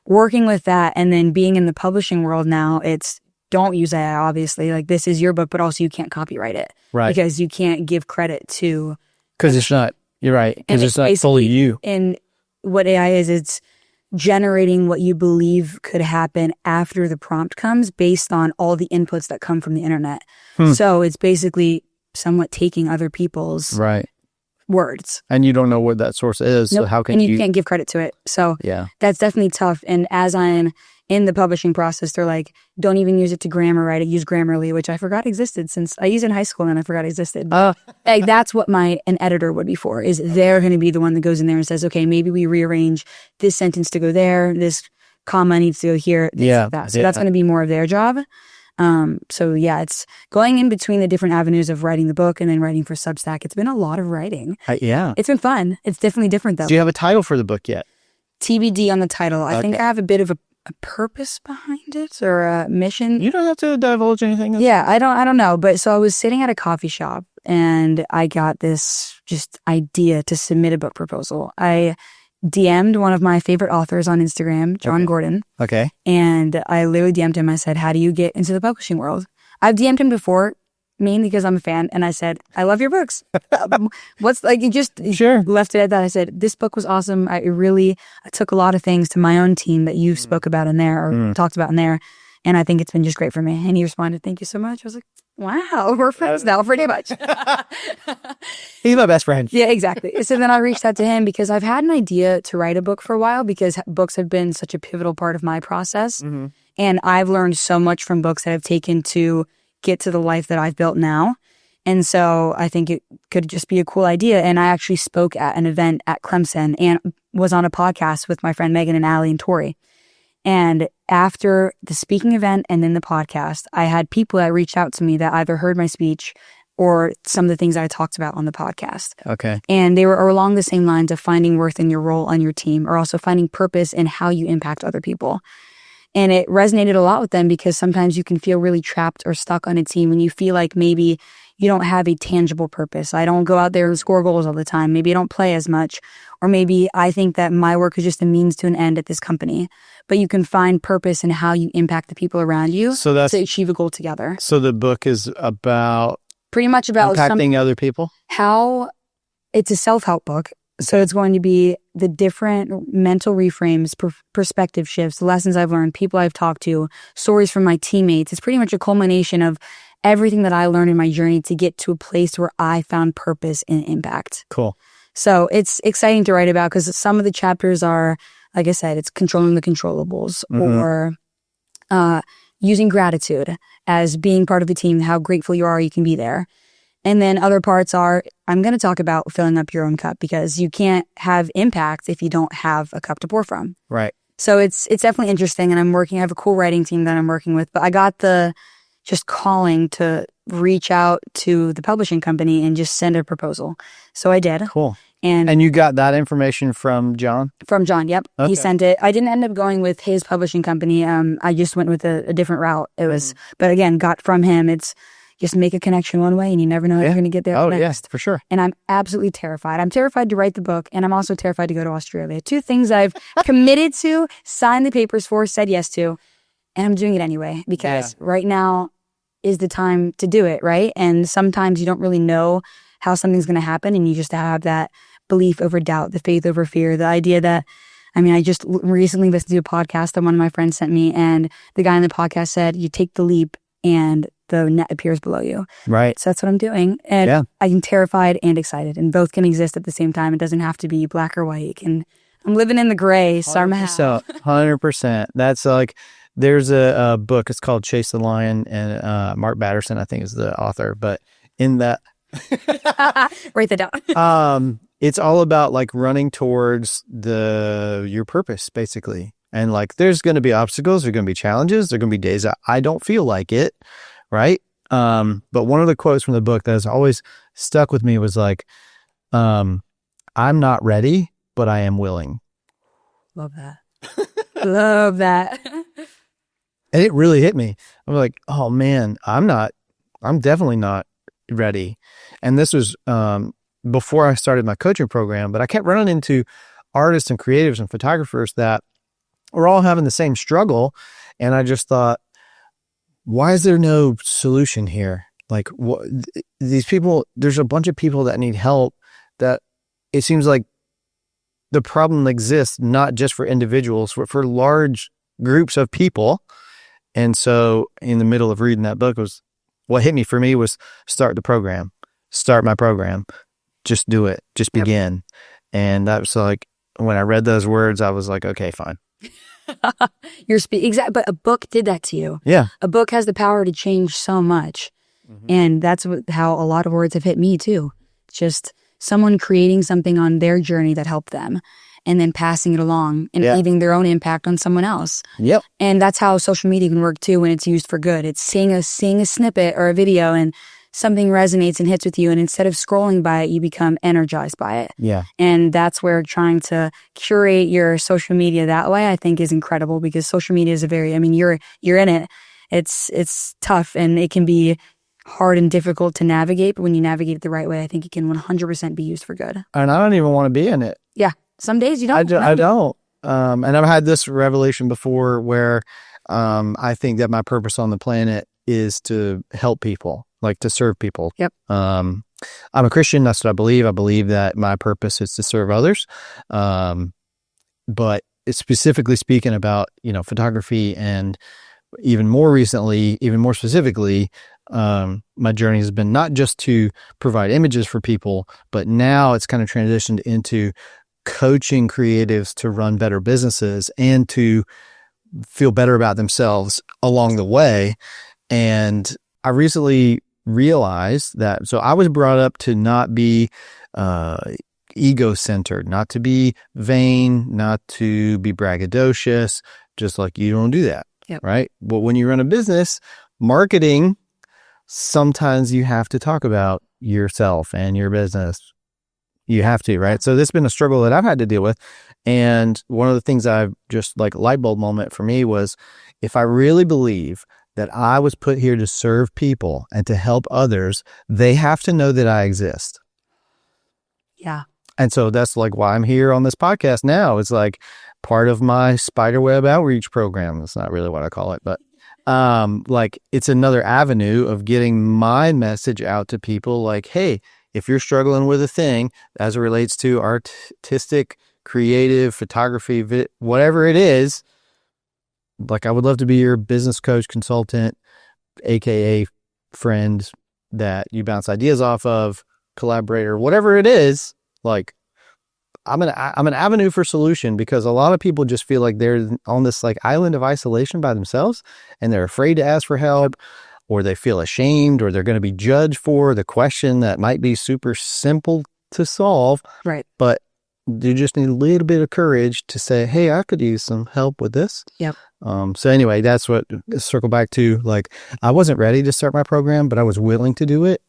working with that and then being in the publishing world now, it's don't use AI, obviously. Like, this is your book, but also you can't copyright it. Right. Because you can't give credit to... Because it's not... You're right. Because it's not fully you. And what AI is, it's generating what you believe could happen after the prompt comes based on all the inputs that come from the internet. So it's basically somewhat taking other people's words. And you don't know what that source is. Nope. So how can and you can't give credit to it. So that's definitely tough. And as I'm in the publishing process, they're like, don't even use it to grammar, write it, use Grammarly, which I forgot existed since I used it in high school and I forgot existed. Like, that's what an editor would be for, is they're going to be the one that goes in there and says, okay, maybe we rearrange this sentence to go there, this comma needs to go here, that. So that's going to be more of their job. It's going in between the different avenues of writing the book and then writing for Substack. It's been a lot of writing. It's been fun. It's definitely different though. Do you have a title for the book yet? TBD on the title. I think I have a bit of a purpose behind it, or a mission. You don't have to divulge anything. Yeah, I don't know. But so I was sitting at a coffee shop and I got this just idea to submit a book proposal. I DM'd one of my favorite authors on Instagram, John Gordon. Okay. And I literally DM'd him. I said, how do you get into the publishing world? I've DM'd him before, mainly because I'm a fan. And I said, I love your books. You just left it at that. I said, this book was awesome. I took a lot of things to my own team that you spoke about in there or talked about in there. And I think it's been just great for me. And he responded, thank you so much. I was like, wow, we're friends now pretty much. He's my best friend. Yeah, exactly. So then I reached out to him because I've had an idea to write a book for a while because books have been such a pivotal part of my process. And I've learned so much from books that I've taken to get to the life that I've built now. And so I think it could just be a cool idea. And I actually spoke at an event at Clemson and was on a podcast with my friend Megan and Allie and Tori. And after the speaking event and then the podcast, I had people that reached out to me that either heard my speech or some of the things I talked about on the podcast. Okay. And they were along the same lines of finding worth in your role on your team, or also finding purpose in how you impact other people. And it resonated a lot with them because sometimes you can feel really trapped or stuck on a team when you feel like maybe you don't have a tangible purpose. I don't go out there and score goals all the time. Maybe I don't play as much. Or maybe I think that my work is just a means to an end at this company. But you can find purpose in how you impact the people around you to achieve a goal together. So the book is about... Pretty much about... impacting other people? It's a self-help book. So it's going to be the different mental reframes, perspective shifts, lessons I've learned, people I've talked to, stories from my teammates. It's pretty much a culmination of everything that I learned in my journey to get to a place where I found purpose and impact. Cool. So it's exciting to write about because some of the chapters are, like I said, it's controlling the controllables or using gratitude as being part of the team, how grateful you are you can be there. And then other parts are, I'm going to talk about filling up your own cup because you can't have impact if you don't have a cup to pour from. Right. So it's definitely interesting. And I have a cool writing team that I'm working with, but I got the just calling to reach out to the publishing company and just send a proposal. So I did. Cool. And you got that information from John? From John, yep. Okay. He sent it. I didn't end up going with his publishing company. I just went with a different route. It was, but again, got from him. It's, just make a connection one way and you never know how you're going to get there next. Yeah, for sure. And I'm absolutely terrified. I'm terrified to write the book, and I'm also terrified to go to Australia. 2 things I've committed to, signed the papers for, said yes to, and I'm doing it anyway because right now is the time to do it, right? And sometimes you don't really know how something's going to happen, and you just have that belief over doubt, the faith over fear, the idea that, I just recently listened to a podcast that one of my friends sent me, and the guy on the podcast said, you take the leap and the net appears below you. Right. So that's what I'm doing. And I'm terrified and excited, and both can exist at the same time. It doesn't have to be black or white. And I'm living in the gray somehow. 100%. That's like, there's a book, it's called Chase the Lion, and Mark Batterson, I think, is the author. But in that, write that down. It's all about like running towards your purpose, basically. And like, there's going to be obstacles, there's going to be challenges, there's going to be days that I don't feel like it, right? But one of the quotes from the book that has always stuck with me was like, I'm not ready, but I am willing. Love that. Love that. And it really hit me. I'm like, oh man, I'm definitely not ready. And this was before I started my coaching program, but I kept running into artists and creatives and photographers that were all having the same struggle. And I just thought, why is there no solution here? Like, these people, there's a bunch of people that need help, that it seems like the problem exists not just for individuals, but for large groups of people. And so in the middle of reading that book, what hit me was start my program, just do it, just begin. And that was like, when I read those words, I was like, okay, fine. Exactly. But a book did that to you. Yeah. A book has the power to change so much. Mm-hmm. And that's how a lot of words have hit me too. Just someone creating something on their journey that helped them, and then passing it along and leaving their own impact on someone else. Yep. And that's how social media can work too when it's used for good. It's seeing a snippet or a video and something resonates and hits with you, and instead of scrolling by it, you become energized by it. Yeah. And that's where trying to curate your social media that way, I think, is incredible, because social media is you're in it. It's tough, and it can be hard and difficult to navigate, but when you navigate it the right way, I think it can 100% be used for good. And I don't even want to be in it. Yeah. Some days you don't. I don't. And I've had this revelation before where I think that my purpose on the planet is to help people, like to serve people. Yep. I'm a Christian. That's what I believe. I believe that my purpose is to serve others. But it's specifically speaking about, photography, and even more specifically, my journey has been not just to provide images for people, but now it's kind of transitioned into coaching creatives to run better businesses and to feel better about themselves along the way. And I recently realized that, so I was brought up to not be ego-centered, not to be vain, not to be braggadocious, just like you don't do that. Yep. Right? But when you run a business, marketing, sometimes you have to talk about yourself and your business. You have to, right? So this has been a struggle that I've had to deal with. And one of the things I've just like light bulb moment for me was, if I really believe that I was put here to serve people and to help others, they have to know that I exist. Yeah. And so that's like why I'm here on this podcast now. It's like part of my spiderweb outreach program. That's not really what I call it, but like it's another avenue of getting my message out to people, like, hey, if you're struggling with a thing as it relates to artistic, creative, photography, whatever it is, like I would love to be your business coach, consultant, AKA friend that you bounce ideas off of, collaborator, whatever it is. Like I'm an avenue for solution, because a lot of people just feel like they're on this like island of isolation by themselves, and they're afraid to ask for help, or they feel ashamed, or they're going to be judged for the question that might be super simple to solve. Right. But you just need a little bit of courage to say, hey, I could use some help with this. Yep. So anyway, that's what circle back to, like, I wasn't ready to start my program, but I was willing to do it.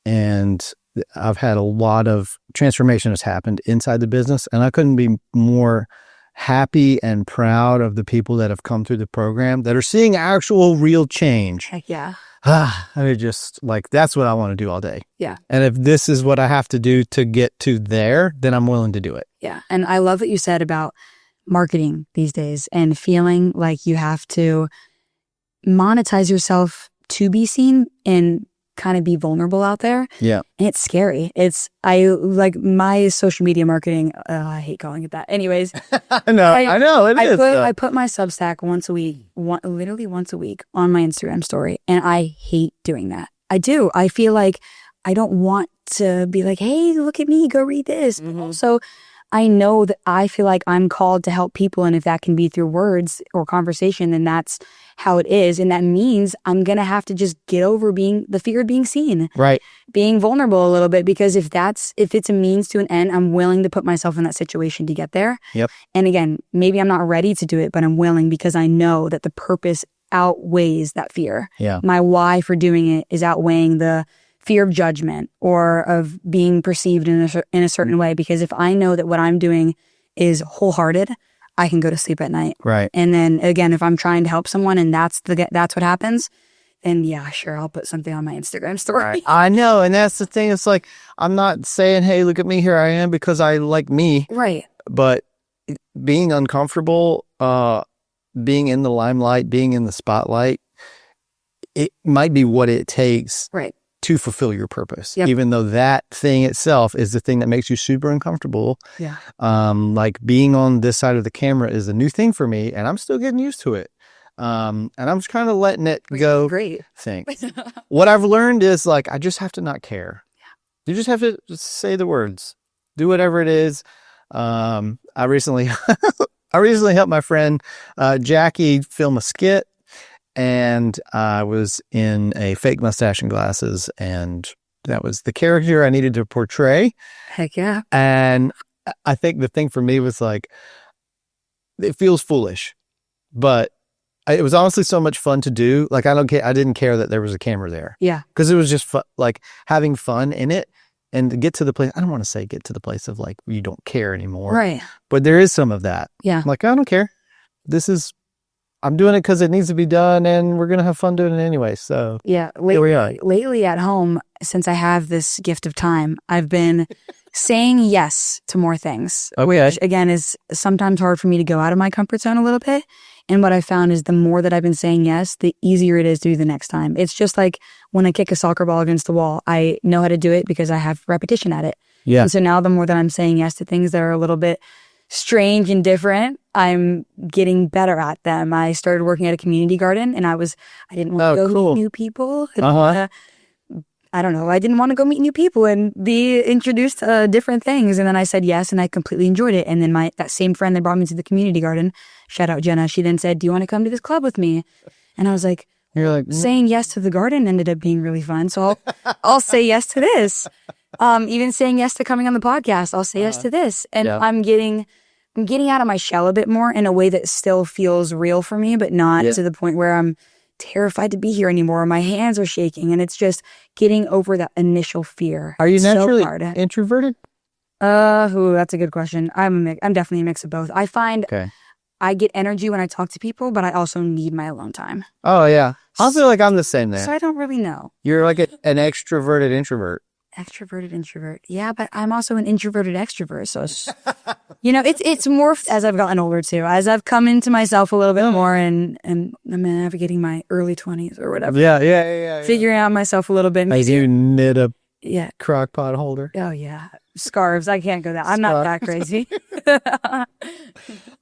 And I've had a lot of transformation has happened inside the business, and I couldn't be more happy and proud of the people that have come through the program that are seeing actual real change. Heck yeah. I just like, that's what I want to do all day. Yeah. And if this is what I have to do to get to there, then I'm willing to do it. Yeah. And I love what you said about marketing these days and feeling like you have to monetize yourself to be seen and kind of be vulnerable out there. Yeah. And it's scary. I like my social media marketing. I hate calling it that. Anyways. I know. I put my Substack once a week, literally once a week on my Instagram story. And I hate doing that. I do. I feel like I don't want to be like, hey, look at me, go read this. Mm-hmm. But also, I know that I feel like I'm called to help people. And if that can be through words or conversation, then that's how it is. And that means I'm going to have to just get over the fear of being seen. Right. Being vulnerable a little bit, because if it's a means to an end, I'm willing to put myself in that situation to get there. Yep. And again, maybe I'm not ready to do it, but I'm willing because I know that the purpose outweighs that fear. Yeah. My why for doing it is outweighing the fear of judgment or of being perceived in a certain way. Because if I know that what I'm doing is wholehearted, I can go to sleep at night. Right. And then again, if I'm trying to help someone and that's what happens, then yeah, sure, I'll put something on my Instagram story. Right. I know. And that's the thing. It's like, I'm not saying, hey, look at me, here I am, because I like me. Right. But being uncomfortable, being in the limelight, being in the spotlight, it might be what it takes. Right. To fulfill your purpose, yep. Even though that thing itself is the thing that makes you super uncomfortable. Yeah. Like being on this side of the camera is a new thing for me, and I'm still getting used to it. And I'm just kind of letting it go. Great. Thanks. What I've learned is like, I just have to not care. Yeah. You just have to just say the words, do whatever it is. I recently helped my friend Jackie film a skit. And I was in a fake mustache and glasses, and that was the character I needed to portray. Heck yeah. And I think the thing for me was like, it feels foolish, but it was honestly so much fun to do. Like, I didn't care that there was a camera there. Yeah. Because it was just like having fun in it. And to get to the place, I don't want to say get to the place of like, you don't care anymore. Right. But there is some of that. Yeah. I'm like, I don't care. I'm doing it because it needs to be done, and we're going to have fun doing it anyway. So yeah, here we are. Lately at home, since I have this gift of time, I've been saying yes to more things, which again is sometimes hard for me to go out of my comfort zone a little bit. And what I found is the more that I've been saying yes, the easier it is to do the next time. It's just like when I kick a soccer ball against the wall, I know how to do it because I have repetition at it. Yeah. And so now the more that I'm saying yes to things that are a little bit strange and different, I'm getting better at them. I started working at a community garden, and I didn't want to go meet new people. I don't know. I didn't want to go meet new people and be introduced to different things. And then I said yes, and I completely enjoyed it. And then that same friend that brought me to the community garden, shout out Jenna, she then said, do you want to come to this club with me? And I was like, saying yes to the garden ended up being really fun. So I'll say yes to this. Even saying yes to coming on the podcast, I'll say yes to this. And I'm getting out of my shell a bit more in a way that still feels real for me, but not to the point where I'm terrified to be here anymore. My hands are shaking, and it's just getting over that initial fear. Are you naturally introverted? That's a good question. I'm definitely a mix of both. I find I get energy when I talk to people, but I also need my alone time. Oh yeah, I feel like I'm the same there. So I don't really know. You're like an extroverted introvert. Extroverted introvert. Yeah, but I'm also an introverted extrovert. So, it's morphed as I've gotten older too. As I've come into myself a little bit more and I'm navigating my early 20s or whatever. Yeah. Figuring out myself a little bit. I do knit a crock pot holder. Oh, yeah. Scarves. I can't go that. I'm not that crazy.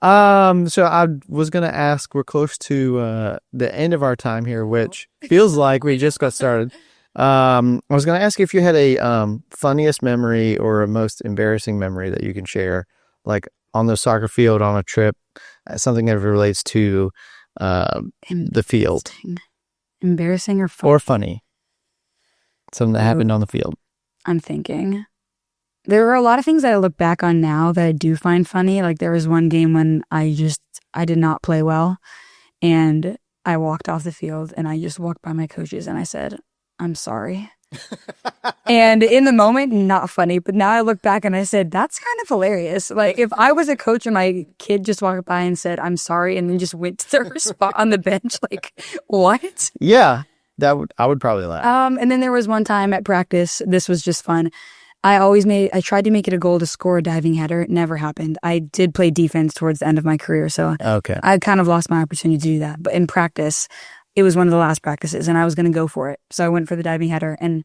So I was going to ask, we're close to the end of our time here, which feels like we just got started. I was going to ask you if you had a funniest memory or a most embarrassing memory that you can share, like on the soccer field, on a trip, something that relates to the field. Embarrassing or funny? Or funny. Something that happened on the field. I'm thinking. There are a lot of things that I look back on now that I do find funny. Like there was one game when I did not play well, and I walked off the field and I just walked by my coaches and I said, I'm sorry. And in the moment, not funny, but now I look back and I said, that's kind of hilarious. Like if I was a coach and my kid just walked by and said, I'm sorry, and then just went to their spot on the bench, like, what? Yeah. I would probably laugh. And then there was one time at practice, this was just fun. I tried to make it a goal to score a diving header. It never happened. I did play defense towards the end of my career, so Okay. I kind of lost my opportunity to do that. But in practice, it was one of the last practices, and I was going to go for it. So I went for the diving header, and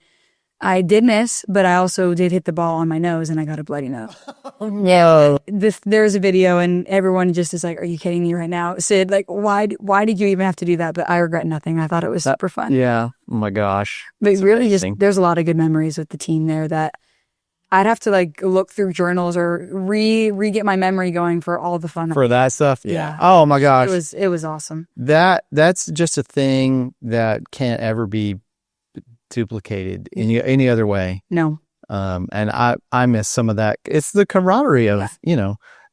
I did miss, but I also did hit the ball on my nose, and I got a bloody nose. No. There's a video, and everyone just is like, "Are you kidding me right now, Sid? Like, why did you even have to do that?" But I regret nothing. I thought it was super fun. Yeah. Oh my gosh. But it's really amazing. there's a lot of good memories with the team there that I'd have to like look through journals or get my memory going for all the fun. For that stuff? Yeah. Oh my gosh. It was awesome. That's just a thing that can't ever be duplicated any other way. No. And I miss some of that. It's the camaraderie of,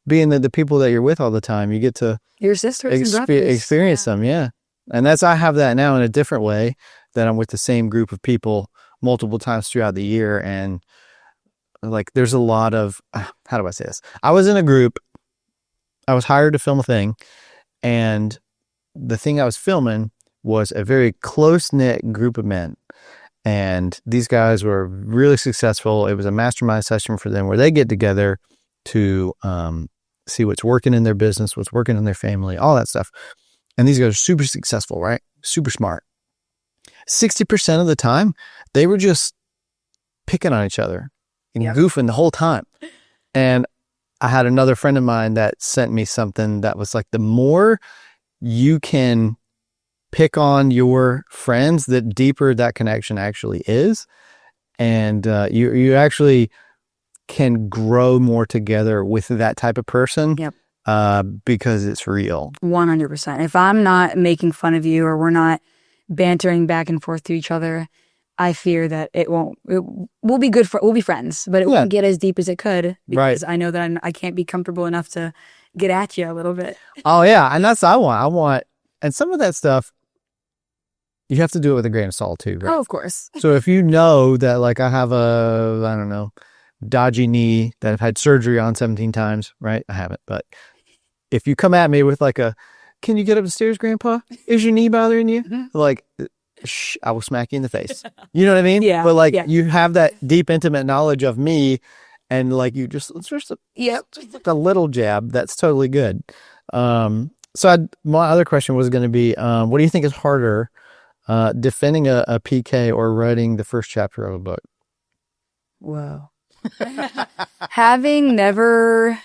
being the people that you're with all the time. You get to Your sisters and brothers. experience them. Yeah. And I have that now in a different way, that I'm with the same group of people multiple times throughout the year. And like, there's a lot of, how do I say this? I was in a group, I was hired to film a thing, and the thing I was filming was a very close-knit group of men. And these guys were really successful. It was a mastermind session for them where they get together to see what's working in their business, what's working in their family, all that stuff. And these guys are super successful, right? Super smart. 60% of the time, they were just picking on each other and goofing the whole time. And I had another friend of mine that sent me something that was like, the more you can pick on your friends, the deeper that connection actually is. And you actually can grow more together with that type of person. Yep. Because it's real. 100%. If I'm not making fun of you or we're not bantering back and forth to each other, I fear that we'll be friends, but it won't get as deep as it could, because I know that I can't be comfortable enough to get at you a little bit. Oh yeah. And that's what I want. And some of that stuff, you have to do it with a grain of salt too, right? Oh, of course. So if you know that, like, I have dodgy knee that I've had surgery on 17 times, right? I haven't, but if you come at me with like can you get up the stairs, Grandpa? Is your knee bothering you? Mm-hmm. Like, I will smack you in the face. You know what I mean? Yeah. But you have that deep, intimate knowledge of me, and like you just a little jab. That's totally good. My other question was going to be, what do you think is harder, defending a PK or writing the first chapter of a book? Whoa. Having never,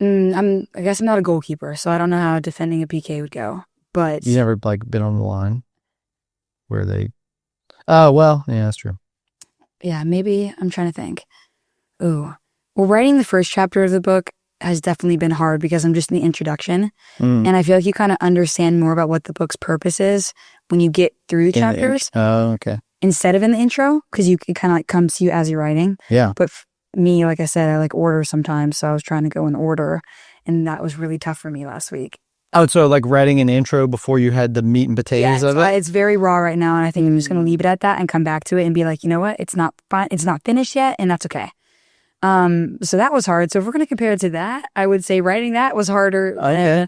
I guess I'm not a goalkeeper, so I don't know how defending a PK would go. But you never been on the line where they? Oh well, yeah, that's true. Yeah, maybe. I'm trying to think. Ooh, well, writing the first chapter of the book has definitely been hard because I'm just in the introduction, and I feel like you kind of understand more about what the book's purpose is when you get through the chapters. Oh, okay. Instead of in the intro, because it kind of like comes to you as you're writing. Yeah. But me, like I said, I like order sometimes, so I was trying to go in order, and that was really tough for me last week. Oh, so like writing an intro before you had the meat and potatoes of it? It's very raw right now, and I think I'm just going to leave it at that and come back to it and be like, you know what? It's not fine. It's not finished yet, and that's okay. So that was hard. So if we're going to compare it to that, I would say writing that was harder than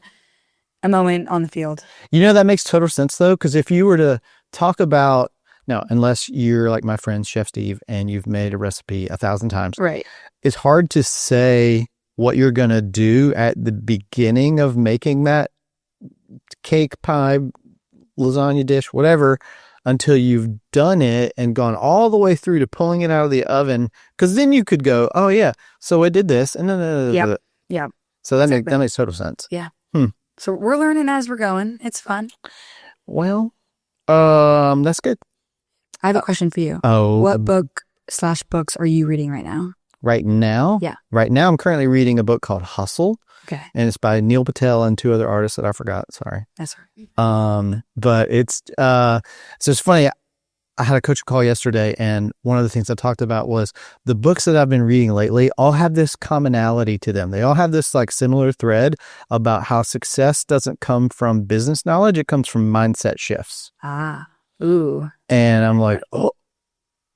a moment on the field. That makes total sense, though, because if you were to talk about, now, unless you're like my friend Chef Steve and you've made a recipe 1,000 times, right? It's hard to say what you're going to do at the beginning of making that cake, pie, lasagna dish, whatever, until you've done it and gone all the way through to pulling it out of the oven. Because then you could go, oh yeah, so I did this, and then yeah. So that makes total sense. Yeah. So we're learning as we're going. It's fun. Well, that's good. I have a question for you. Oh, what book/books are you reading right now? Right now? Yeah. Right now, I'm currently reading a book called Hustle. Okay. And it's by Neil Patel and 2 other artists that I forgot. Sorry. That's right. But it's so it's funny. I had a coaching call yesterday, and one of the things I talked about was the books that I've been reading lately all have this commonality to them. They all have this like similar thread about how success doesn't come from business knowledge; it comes from mindset shifts. Ah. Ooh. And I'm like, oh,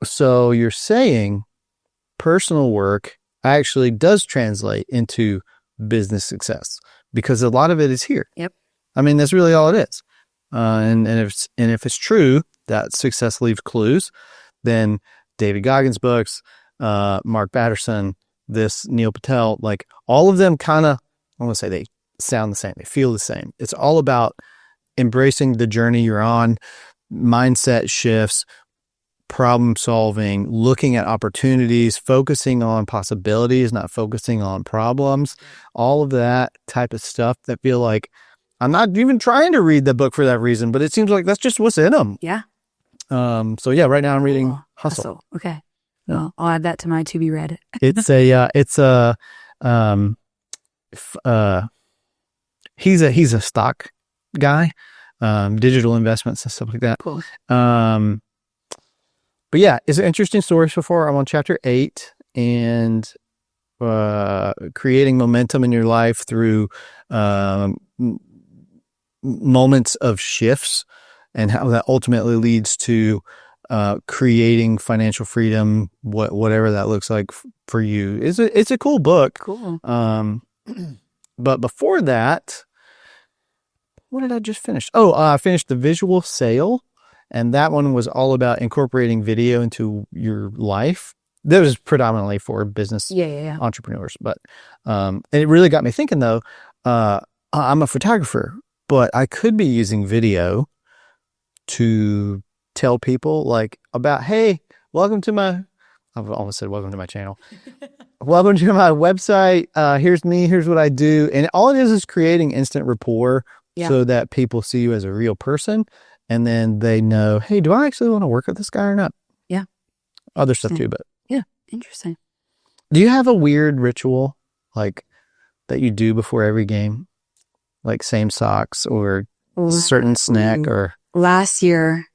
so you're saying personal work actually does translate into business success, because a lot of it is here. Yep. I mean, that's really all it is. And if it's true that success leaves clues, then David Goggins' books, Mark Batterson, this Neil Patel, like all of them kind of, I want to say they sound the same. They feel the same. It's all about embracing the journey you're on, mindset shifts, problem solving, looking at opportunities, focusing on possibilities, not focusing on problems, all of that type of stuff that feel like I'm not even trying to read the book for that reason, but it seems like that's just what's in them. Yeah. So yeah, right now I'm reading Hustle. Okay. Well, I'll add that to my to be read. He's a stock guy, digital investments and stuff like that. Cool. But yeah, it's an interesting story so far. I'm on chapter 8 and creating momentum in your life through moments of shifts and how that ultimately leads to creating financial freedom, whatever that looks like for you. It's a cool book. Cool. But before that, what did I just finish? Oh, I finished The Visual Sale. And that one was all about incorporating video into your life. That was predominantly for business entrepreneurs. But and it really got me thinking, though, I'm a photographer, but I could be using video to tell people like about, hey, welcome to my, I've almost said welcome to my channel. Welcome to my website. Here's me. Here's what I do. And all it is creating instant rapport so that people see you as a real person. And then they know, hey, do I actually want to work with this guy or not? Yeah. Other stuff too, but. Yeah. Interesting. Do you have a weird ritual like that you do before every game? Like same socks or certain snack or? Last year,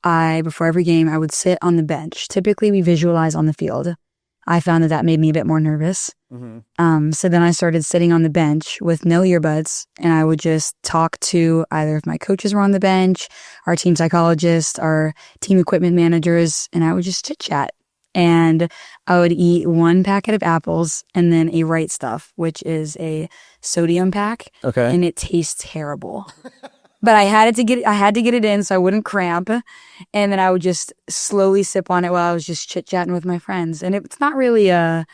before every game, I would sit on the bench. Typically, we visualize on the field. I found that made me a bit more nervous. Mm-hmm. So then I started sitting on the bench with no earbuds, and I would just talk to either if my coaches were on the bench, our team psychologist, our team equipment managers, and I would just chit chat. And I would eat one packet of apples and then a Right Stuff, which is a sodium pack. Okay. And it tastes terrible. But I had to get it in so I wouldn't cramp. And then I would just slowly sip on it while I was just chit-chatting with my friends. And it's not really it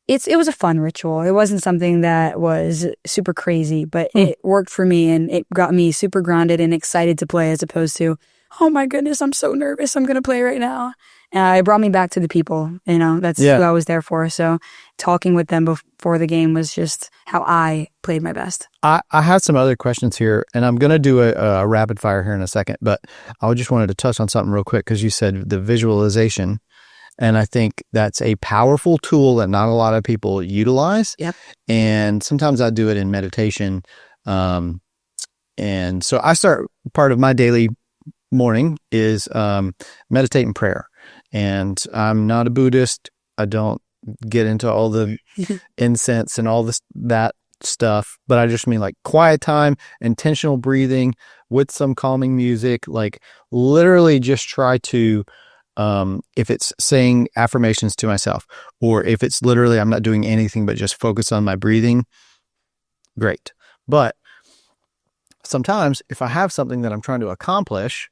was a fun ritual. It wasn't something that was super crazy, but it worked for me and it got me super grounded and excited to play as opposed to, oh my goodness, I'm so nervous. I'm going to play right now. And it brought me back to the people. That's who I was there for. So talking with them before the game was just how I played my best. I had some other questions here, and I'm going to do a rapid fire here in a second, but I just wanted to touch on something real quick because you said the visualization, and I think that's a powerful tool that not a lot of people utilize. Yep. And sometimes I do it in meditation. And so part of my daily morning is meditate and prayer. And I'm not a Buddhist. I don't get into all the incense and all that stuff, but I just mean like quiet time, intentional breathing with some calming music, like literally just try to, if it's saying affirmations to myself, or if it's literally, I'm not doing anything but just focus on my breathing, great. But sometimes if I have something that I'm trying to accomplish,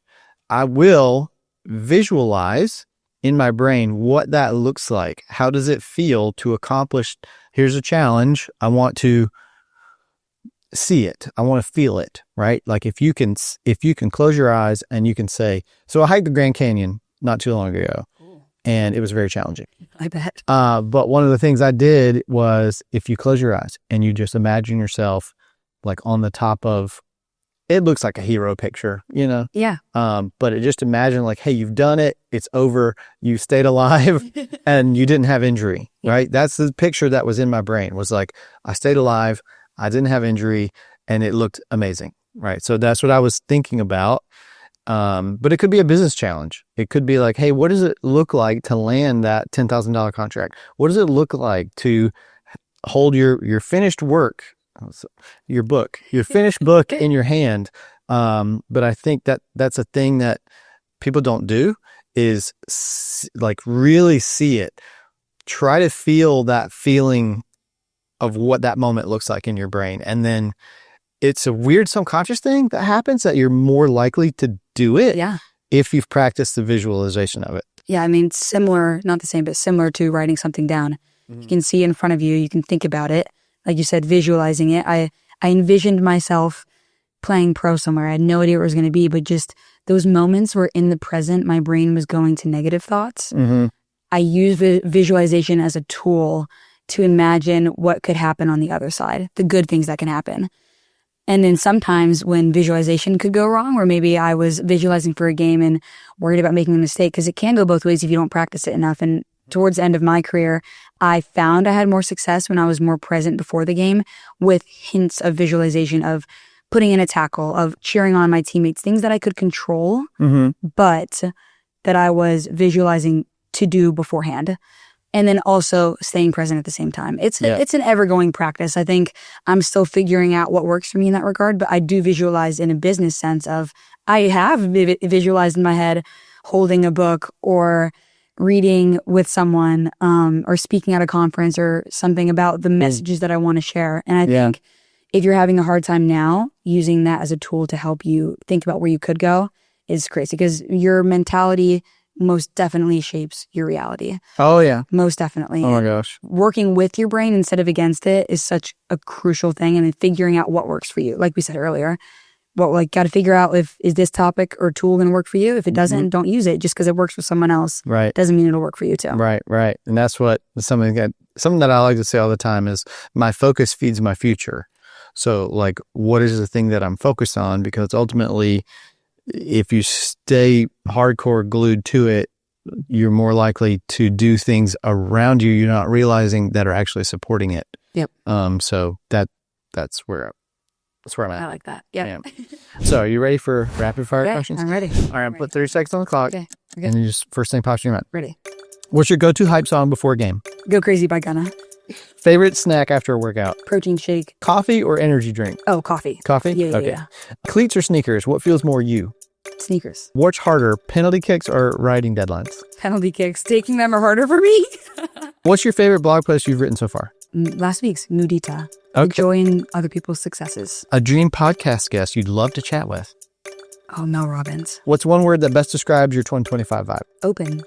I will visualize in my brain what that looks like. How does it feel to accomplish? Here's a challenge. I want to see it. I want to feel it, right? Like if you can close your eyes and you can say, so I hiked the Grand Canyon not too long ago, and it was very challenging. I bet. But one of the things I did was if you close your eyes and you just imagine yourself like on the top of, it looks like a hero picture, Yeah. But just imagine like, hey, you've done it. It's over. You stayed alive and you didn't have injury, right? That's the picture that was in my brain was like, I stayed alive. I didn't have injury and it looked amazing, right? So that's what I was thinking about. But it could be a business challenge. It could be like, hey, what does it look like to land that $10,000 contract? What does it look like to hold your finished work, your finished book in your hand? But I think that's a thing that people don't do is like really see it. Try to feel that feeling of what that moment looks like in your brain. And then it's a weird subconscious thing that happens that you're more likely to do it if you've practiced the visualization of it. Yeah, I mean, similar, not the same, but similar to writing something down. You can see in front of you, you can think about it. Like you said, visualizing it. I envisioned myself playing pro somewhere. I had no idea what it was going to be, but just those moments where in the present, my brain was going to negative thoughts. I use visualization as a tool to imagine what could happen on the other side, the good things that can happen. And then sometimes when visualization could go wrong, or maybe I was visualizing for a game and worried about making a mistake, because it can go both ways if you don't practice it enough. And towards the end of my career, I found I had more success when I was more present before the game with hints of visualization, of putting in a tackle, of cheering on my teammates, things that I could control, but that I was visualizing to do beforehand. And then also staying present at the same time. It's an ever-going practice. I think I'm still figuring out what works for me in that regard, but I do visualize in a business sense of, I have visualized in my head holding a book or reading with someone, or speaking at a conference or something about the messages that I want to share. And I think if you're having a hard time now, using that as a tool to help you think about where you could go is crazy, because your mentality most definitely shapes your reality. Oh, yeah. Most definitely. Oh, my gosh. Working with your brain instead of against it is such a crucial thing. And then figuring out what works for you. Like we said earlier, got to figure out is this topic or tool going to work for you? If it doesn't, don't use it. Just because it works for someone else doesn't mean it'll work for you too. Right. And that's something that I like to say all the time is my focus feeds my future. So like, what is the thing that I'm focused on? Because ultimately, if you stay hardcore glued to it, you're more likely to do things around you you're not realizing that are actually supporting it. Yep. So that's where I'm at. I like that. Yep. Yeah. So are you ready for rapid fire questions? I'm ready. All right, put 30 seconds on the clock. Okay. And then just first thing pops in your mind. Ready. What's your go-to hype song before a game? Go Crazy by Gunna. Favorite snack after a workout? Protein shake. Coffee or energy drink? Oh, coffee. Coffee? Yeah. Okay. Cleats or sneakers? What feels more you? Sneakers. What's harder, penalty kicks or writing deadlines? Penalty kicks. Taking them are harder for me. What's your favorite blog post you've written so far? Last week's Mudita. Okay. The joy in other people's successes. A dream podcast guest you'd love to chat with? Oh, Mel Robbins. What's one word that best describes your 2025 vibe? Open.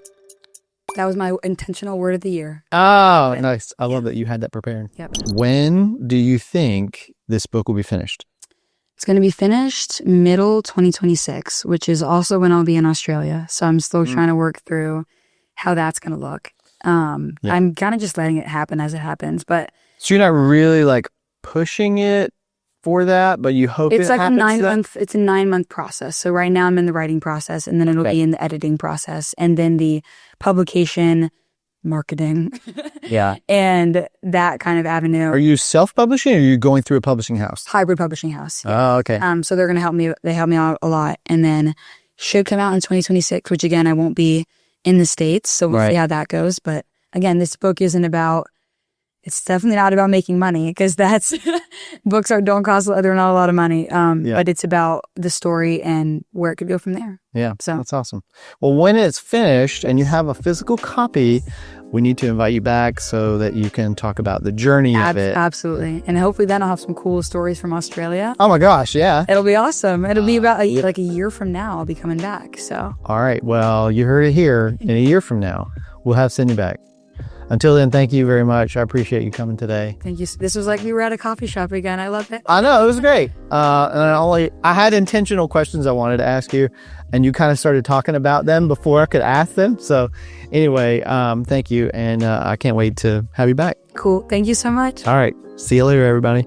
That was my intentional word of the year. Oh, open. Nice. I love that you had that prepared. Yep. When do you think this book will be finished? It's going to be finished middle 2026, which is also when I'll be in Australia. So I'm still trying to work through how that's going to look. I'm kind of just letting it happen as it happens. But so you're not really like pushing it for that, but you hope it's it like happens. It's a 9-month process. So right now I'm in the writing process, and then it'll be in the editing process, and then the publication, marketing, and that kind of avenue. Are you self-publishing or are you going through a publishing house? Hybrid publishing house. Oh, okay. So they're going to help me. They help me out a lot, and then should come out in 2026, which again, I won't be in the States. So we'll see how that goes. But again, this book isn't about, it's definitely not about making money, because that's, books they're not a lot of money. But it's about the story and where it could go from there. Yeah. So that's awesome. Well, when it's finished and you have a physical copy, we need to invite you back so that you can talk about the journey of it. Absolutely. And hopefully then I'll have some cool stories from Australia. Oh my gosh. Yeah. It'll be awesome. It'll be about a year from now. I'll be coming back. So. All right. Well, you heard it here. In a year from now, we'll have Sydney back. Until then, thank you very much. I appreciate you coming today. Thank you. This was like we were at a coffee shop again. I love it. I know. It was great. And I had intentional questions I wanted to ask you, and you kind of started talking about them before I could ask them. So anyway, thank you. And I can't wait to have you back. Cool. Thank you so much. All right. See you later, everybody.